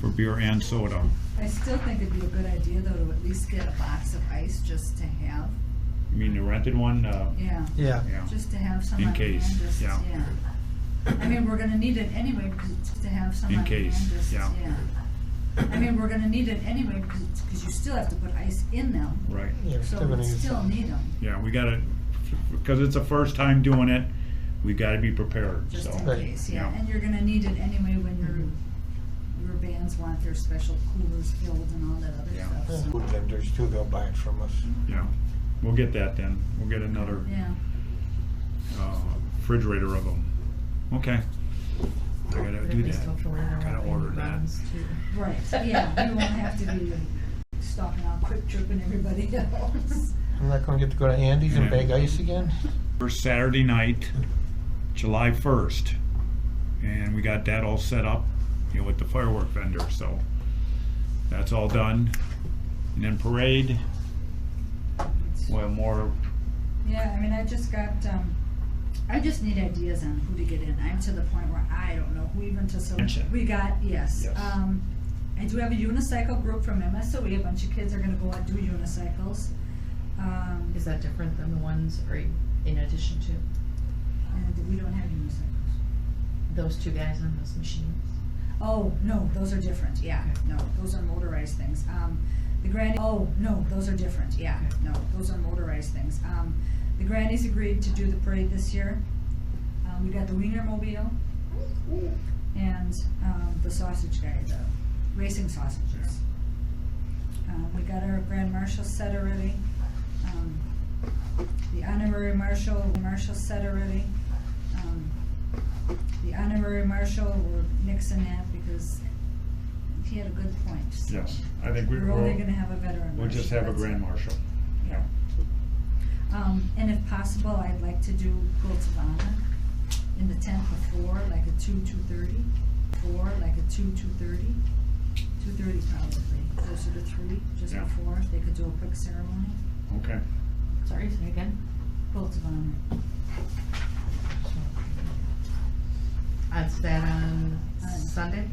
S1: for beer and soda.
S2: I still think it'd be a good idea though to at least get a box of ice just to have,
S1: You mean the rented one?
S2: yeah,
S9: Yeah.
S1: Yeah.
S2: just to have some
S1: In
S2: on hand,
S1: case,
S2: just,
S1: yeah.
S2: I mean, we're gonna need it anyway, because just to have some
S1: In
S2: on hand,
S1: case,
S2: just,
S1: yeah.
S2: I mean, we're gonna need it anyway, because you still have to put ice in them,
S1: Right.
S9: Yeah, we're
S2: so
S9: still gonna
S2: we
S9: use
S2: still
S9: some.
S2: need them,
S1: Yeah, we gotta, because it's the first time doing it, we gotta be prepared,
S2: just
S1: so.
S2: in
S9: Right.
S2: case, yeah,
S1: Yeah.
S2: and you're gonna need it anyway when your bands want their special coolers filled and all that other
S1: Yeah.
S2: stuff, so,
S9: Food vendors too, they'll buy it from us.
S1: Yeah, we'll get that then. We'll get another
S2: yeah.
S1: refrigerator of them. Okay. I gotta
S3: But
S1: do
S3: at least
S1: that.
S3: hopefully there
S1: Gotta
S3: won't be
S1: order
S3: any
S1: that.
S3: runs, too.
S2: Right, yeah, you won't have to be stalking out Quick Trip and everybody else.
S9: I'm not gonna get to go to Andy's and
S1: Yeah.
S9: bag ice again?
S1: First Saturday night, July 1st. And we got that all set up, you know, with the firework vendor, so that's all done. And then parade, we'll have more,
S2: Yeah, I mean, I just got, I just need ideas on who to get in. I'm to the point where I don't know who even to select.
S1: Mention.
S2: We got, yes.
S1: Yes.
S2: I do have a unicycle group from MSOE. A bunch of kids are gonna go out and do unicycles.
S3: Is that different than the ones, or in addition to
S2: And we don't have unicycles.
S3: those 2 guys on those machines?
S2: Oh, no, those are different, yeah,
S3: Okay.
S2: no, those are motorized things. The Granny, oh, no, those are different, yeah, no, those are motorized things. The Grannies agreed to do the parade this year. We got the Wienermobile and the sausage guy, the racing sausages. We got our Grand Marshal set already. The Honorary Marshal set already. The Honorary Marshal, we're nixing that because he had a good point. So
S1: Yes, I think
S2: we're only gonna have a veteran
S1: We'll just
S2: marshal,
S1: have a
S2: that's
S1: grand
S2: it.
S1: marshal.
S2: Yeah. And if possible, I'd like to do Goats of Honor in the tent before, like a 2:30. Before, like a 2:30. 2:30 probably, closer to 3, just
S1: Yeah.
S2: before. They could do a quick ceremony.
S1: Okay.
S3: Sorry, say again?
S2: Goats of Honor.
S3: That's that on
S2: On-
S3: Sunday?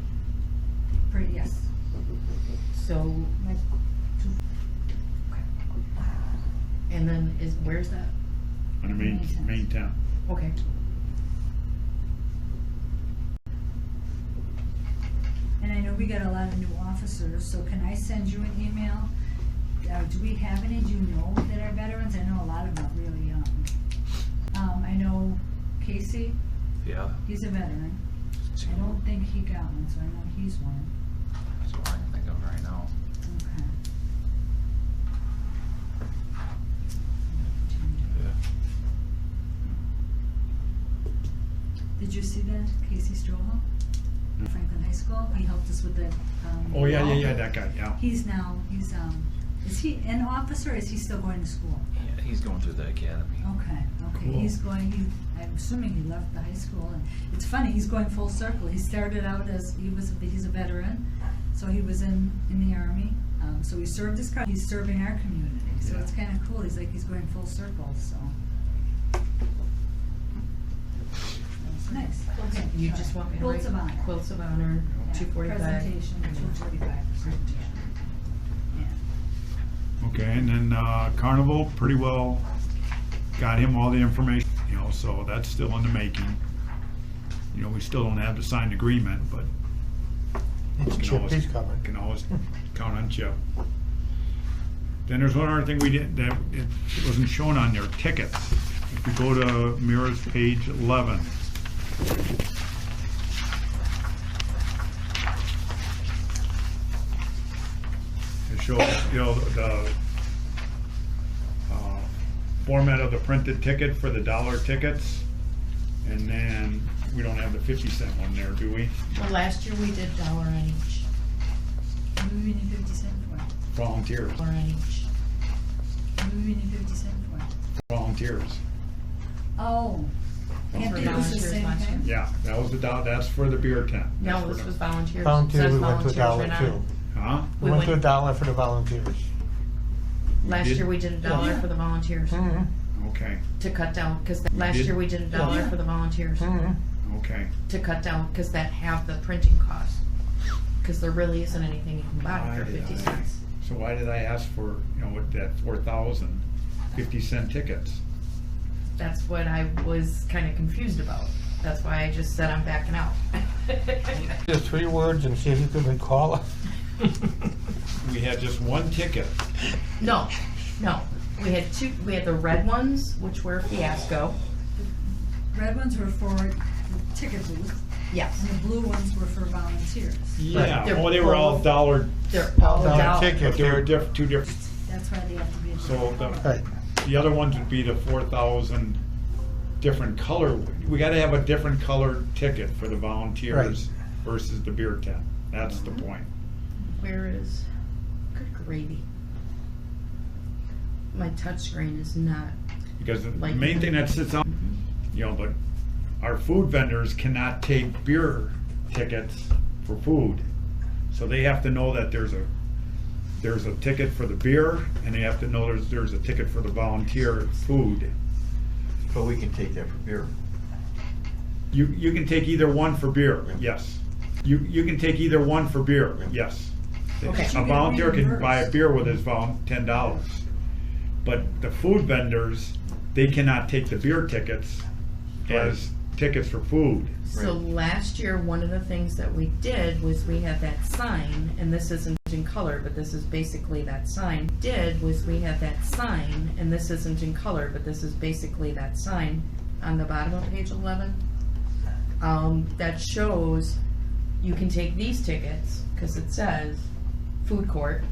S2: Parade, yes.
S3: So,
S2: Like
S3: and then where's that?
S1: On the main tent.
S3: Okay.
S2: And I know we got a lot of new officers, so can I send you an email? Do we have any, do you know that are veterans? I know a lot of them are really young. I know Casey,
S5: Yeah,
S2: he's a veteran. I don't think he got one, so I know he's one.
S5: that's what I can think of right now.
S2: Okay. Did you see that, Casey Strohel? Franklin High School, he helped us with the,
S1: Oh, yeah,
S2: wall.
S1: that guy, yeah.
S2: He's is he an officer or is he still going to school?
S5: Yeah, he's going through the academy.
S2: Okay,
S1: Cool.
S2: I'm assuming he left the high school, and it's funny, he's going full circle. He started out as, he's a veteran, so he was in the Army, so he served his country, he's serving our community, so
S1: Yeah.
S2: it's kinda cool, he's going full circle, so. That's nice. Okay,
S3: You
S2: sorry.
S3: just want me to
S2: Quilts
S3: write
S2: of Honor.
S3: Quilts of Honor,
S2: Yeah,
S3: 245.
S2: Presentation, 245 presentation. Yeah.
S1: Okay, and then Carnival, pretty well got him all the information, so that's still in the making. We still don't have the signed agreement, but
S9: It's
S1: can
S9: Chip,
S1: always-
S9: he's coming.
S1: can always count on Chip. Then there's one other thing we did that it wasn't shown on your tickets. If you go to Mira's page 11. It shows, the format of the printed ticket for the dollar tickets. And then we don't have the 50-cent one there, do we?
S3: Well, last year we did $1 on each.
S2: What do we need 50 cents for?
S1: Volunteers,
S3: $1 on each.
S2: What do we need 50 cents for?
S1: volunteers.
S2: Oh,
S3: Those
S2: can't
S3: were
S2: they use the
S3: volunteers
S2: same
S3: last year.
S2: thing?
S1: Yeah, that was that's for the beer tent.
S3: No,
S1: That's
S3: this
S1: for
S3: was
S1: the-
S3: volunteers.
S9: Volunteers,
S3: Says
S9: we went to a
S3: volunteers
S9: dollar
S3: right on
S9: too.
S3: it.
S1: Huh?
S9: We went to $1 for the volunteers.
S3: Last
S1: did?
S3: year we did $1
S9: Yeah.
S3: for the volunteers
S1: Okay,
S3: to cut down, because last
S1: did?
S3: year we did $1
S2: Yeah.
S3: for the volunteers
S1: okay.
S3: to cut down, because that half the printing cost. Because there really isn't anything you can buy for
S1: Why did
S3: 50
S1: I-
S3: cents.
S1: So why did I ask for, with that 4,000 50-cent tickets?
S3: That's what I was kind of confused about. That's why I just said I'm backing out.
S9: Just 3 words and see if you can recall it.
S1: We had just one ticket.
S3: No, we had two. We had the red ones, which were a fiasco.
S2: Red ones were for the ticket booth,
S3: Yes,
S2: and the blue ones were for volunteers.
S1: Yeah,
S3: They're
S1: they were all
S3: both-
S1: dollar,
S3: they're all
S9: Dollar
S3: $1.
S9: ticket.
S1: but they were two different.
S2: That's why they have to be.
S1: So
S9: Right.
S1: the other ones would be the 4,000 different color. We gotta have a different colored ticket for the volunteers versus the beer tent. That's the point.
S3: Where is? Good gravy. My touchscreen is not.
S1: Because the
S3: Like-
S1: main thing that sits on, but our food vendors cannot take beer tickets for food. So they have to know that there's a ticket for the beer, and they have to know there's a ticket for the volunteer food.
S10: But we can take that for beer.
S1: You can take either one for beer, yes. You can take either one for beer, yes.
S3: Okay.
S1: A volunteer can buy a beer with his $10. But the food vendors, they cannot take the beer tickets as tickets for food.
S3: So last year, one of the things that we did was we had that sign, and this isn't in color, but this is basically that sign. We had that sign, and this isn't in color, but this is basically that sign on the bottom of page 11. That shows you can take these tickets, because it says food court.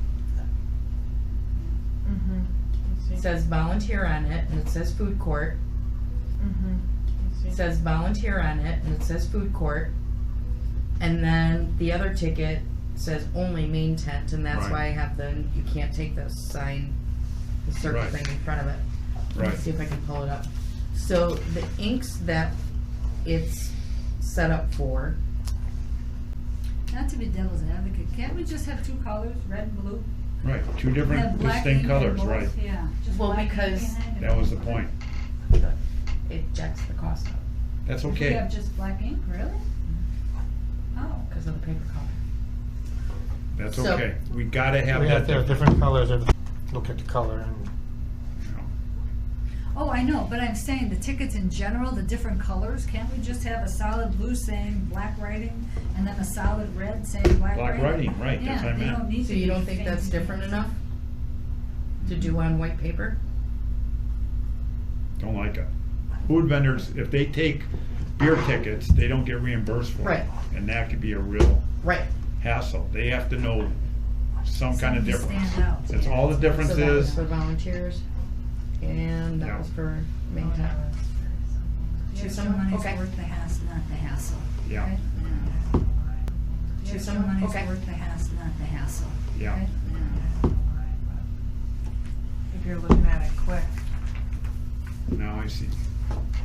S3: It says volunteer on it, and it says food court. It says volunteer on it, and it says food court. And then the other ticket says only main tent, and that's
S1: Right.
S3: why I have you can't take the sign, the circle
S1: Right.
S3: thing in front of it.
S1: Right.
S3: Let's see if I can pull it up. So the inks that it's set up for,
S2: Not to be devil's advocate, can't we just have two colors, red and blue?
S1: Right, two
S2: Have
S1: different
S2: black
S1: distinct
S2: ink and
S1: colors,
S2: both?
S1: right.
S2: Yeah, just
S3: Well,
S2: black ink
S3: because
S2: behind it.
S1: That was the point.
S3: it jacks the cost up
S1: That's
S2: We
S1: okay.
S2: have just black ink, really? Oh.
S3: because of the paper color.
S1: That's
S3: So-
S1: okay. We gotta have
S9: We have
S1: that
S9: to have
S1: different.
S9: different colors, and look at the color, and
S1: you know.
S2: Oh, I know, but I'm saying the tickets in general, the different colors, can't we just have a solid blue saying black writing and then a solid red saying black writing?
S1: Black writing, right, that's what I
S2: Yeah, they
S1: meant.
S2: don't need
S3: So
S2: to
S3: you
S2: be
S3: don't think that's
S2: fancy.
S3: different enough to do on white paper?
S1: Don't like it. Food vendors, if they take beer tickets, they don't get reimbursed for it.
S3: Right.
S1: And that could be a real
S3: Right.
S1: hassle. They have to know some kind of
S2: Something
S1: difference.
S2: stand out,
S1: That's
S2: yeah.
S1: all the difference
S3: So that was
S1: is.
S3: for volunteers, and that
S1: Yeah.
S3: was for main tent.
S2: The extra
S3: someone?
S2: money's
S3: Okay.
S2: worth the hassle, not the hassle.
S1: Yeah.
S2: right? Yeah. The
S3: To
S2: extra
S3: someone?
S2: money's
S3: Okay.
S2: worth the hassle, not the hassle.
S1: Yeah.
S2: right? Yeah.
S8: If you're looking at it quick.
S1: Now I see.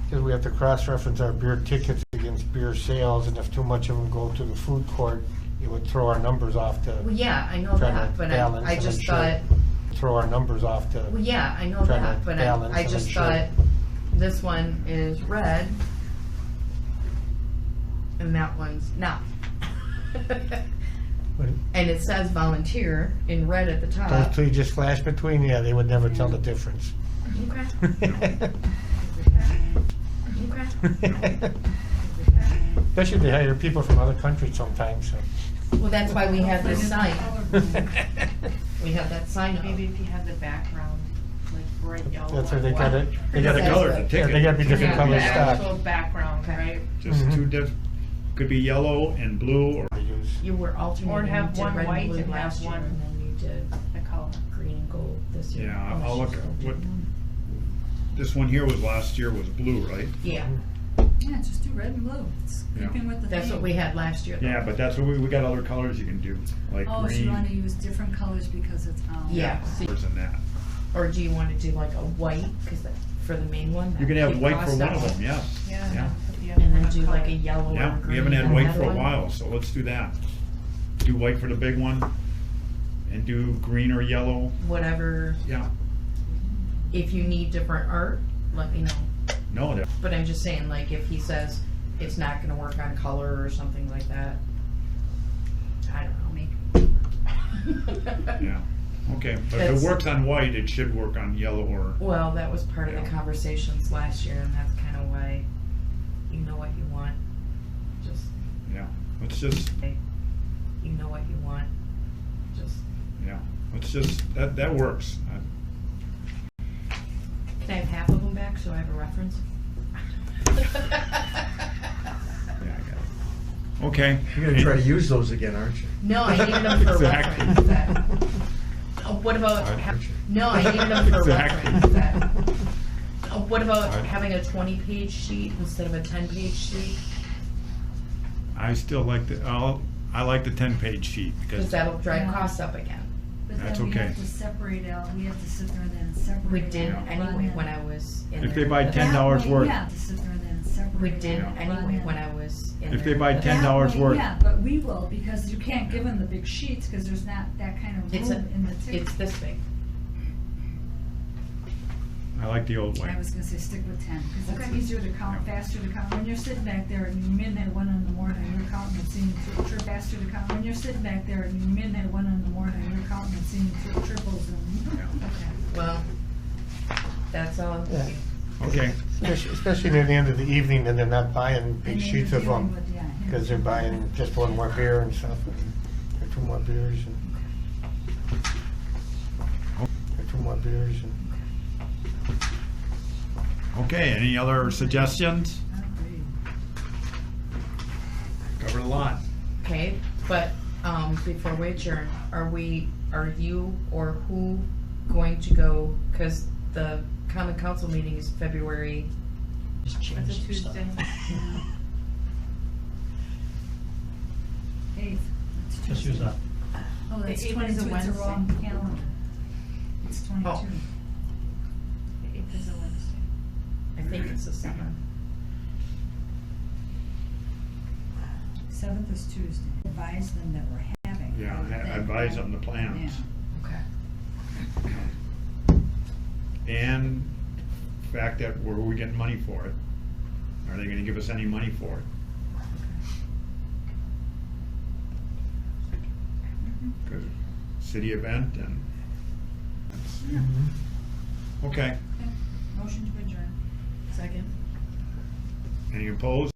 S9: because we have to cross-reference our beer tickets against beer sales, and if too much of them go to the food court, it would throw our numbers off
S3: Well,
S9: to,
S3: yeah, I know
S9: Trying
S3: that,
S9: to
S3: but
S9: balance
S3: I
S9: and
S3: just
S9: ensure.
S3: thought,
S9: throw our numbers off to.
S3: well, yeah, I know
S9: Trying to
S3: that, but
S9: balance
S3: I
S9: and
S3: just
S9: ensure.
S3: thought this one is red, and that one's not. And it says volunteer in red at the
S9: Those
S3: top.
S9: two you just flash between, yeah, they would never tell the difference.
S3: Okay, okay.
S9: Especially they hire people from other countries sometimes, so.
S3: Well, that's why we have this sign.
S2: Colorblind.
S3: We have that sign up.
S8: Maybe if you have the background, like bright yellow.
S9: That's why
S8: and
S9: they
S8: white.
S9: got it. They
S1: They got
S9: got
S1: the
S3: That's
S1: colors,
S3: the-
S1: the
S9: Yeah,
S1: ticket.
S9: they gotta be different
S8: Yeah,
S9: color
S8: the
S9: stock.
S8: actual background,
S3: Okay.
S8: right?
S1: Just two could be yellow and blue or.
S3: You were alternating.
S8: Or
S3: You
S8: have
S3: did
S8: one
S3: red
S8: white
S3: blue
S8: and have
S3: last year,
S8: one-
S3: and then you did
S8: The color.
S3: green and gold this year.
S1: Yeah,
S3: Oh,
S1: I'll look
S3: she's
S1: at
S3: still
S1: what,
S3: doing
S1: this one here was last year was blue, right?
S3: that. Yeah,
S2: Yeah, just do red and blue. It's
S1: Yeah.
S2: keeping with the theme.
S3: that's what we had last year. though.
S1: Yeah, but that's what we got other colors you can do, like
S2: Oh, so you
S1: green,
S2: wanna use different colors because it's,
S3: Yeah. See,
S1: colors and that.
S3: or do you want to do like a white, because for the main one?
S1: You can
S3: that
S1: have
S3: would
S1: white for
S3: cost
S1: one of
S3: us.
S1: them, yeah.
S8: Yeah.
S1: Yeah.
S3: And then do like a yellow or
S1: Yeah,
S3: green.
S1: we haven't had
S3: on
S1: white
S3: that
S1: for a
S3: one.
S1: while, so let's do that. Do white for the big one and do green or yellow,
S3: Whatever,
S1: yeah.
S3: if you need different art, let me know.
S1: No, that,
S3: But I'm just saying, like, if he says it's not gonna work on color or something like that, I don't know,
S1: yeah, okay. But if
S3: That's-
S1: it works on white, it should work on yellow or,
S3: Well, that was part of
S1: Yeah.
S3: the conversations last year, and that's kind of why you know what you want. Just,
S1: yeah. Let's just,
S3: you know what you want. Just,
S1: yeah, let's just, that works.
S3: can I have half of them back so I have a reference?
S1: Yeah, I got it. Okay.
S10: You're gonna try to use those again, aren't you?
S3: No, I needed them for
S1: Exactly.
S3: reference. What about,
S10: Aren't you?
S3: no, I needed them for
S1: Exactly.
S3: reference. What about having a 20-page sheet instead of a 10-page sheet?
S1: I still like I like the 10-page sheet
S3: Because
S1: because,
S3: that'll drive
S2: Yeah.
S3: costs up again.
S2: But
S1: That's
S2: then we have
S1: okay.
S2: to separate out, we have to sit there and then separate.
S3: We did
S2: out,
S3: anyway
S2: run in.
S3: when I was in there.
S1: If they buy
S3: with-
S1: $10
S2: That way,
S1: worth.
S2: We have to sit there and then separate.
S3: We
S2: it
S3: did
S2: out, run
S3: anyway
S2: in.
S3: when I was in there.
S1: If they buy
S3: with-
S1: $10
S2: That way,
S1: worth.
S2: Yeah, but we will, because you can't give them the big sheets, because there's not that kind of
S3: It's
S2: room
S3: a,
S2: in the ticket.
S3: it's this big.
S1: I like the old way.
S2: I was gonna say stick with 10, because
S3: Okay.
S2: it's easier to count,
S1: Yeah.
S2: faster to count. When you're sitting back there at midnight, 1 in the morning, you're counting and seeing faster to count. When you're sitting back there at midnight, 1 in the morning, you're counting and seeing triples and.
S1: Yeah.
S3: Okay. Well, that's all.
S9: Yeah.
S1: Okay.
S9: Especially near the end of the evening, and they're not buying big
S2: And then
S9: sheets
S2: you're
S9: of
S2: dealing
S9: them,
S2: with, yeah,
S9: because they're buying just one more beer and stuff, or two more beers, or two more beers, and
S1: Okay, any other suggestions?
S2: Agreed.
S1: Covered a lot.
S3: Okay, but, before we adjourn, are you or who going to go, cause the common council meeting is February,
S7: Just
S8: That's
S7: change
S8: a
S7: some stuff.
S8: Tuesday.
S2: Eighth. That's
S7: Just
S2: Tuesday.
S7: use that.
S2: Oh, that's
S8: The eighth is a
S2: 22, it's a
S8: Wednesday.
S2: wrong calendar. It's 22.
S3: Oh.
S8: The 8th is a Wednesday.
S3: I think it's the 7th.
S2: 7th is Tuesday. Advise them that we're having.
S1: Yeah, advise them the plans.
S2: Yeah.
S3: Okay.
S1: And the fact that where are we getting money for it? Are they gonna give us any money for it? Because city event and,
S2: Yeah.
S1: okay.
S2: Okay. Motion to adjourn.
S3: Second?
S1: Any opposed?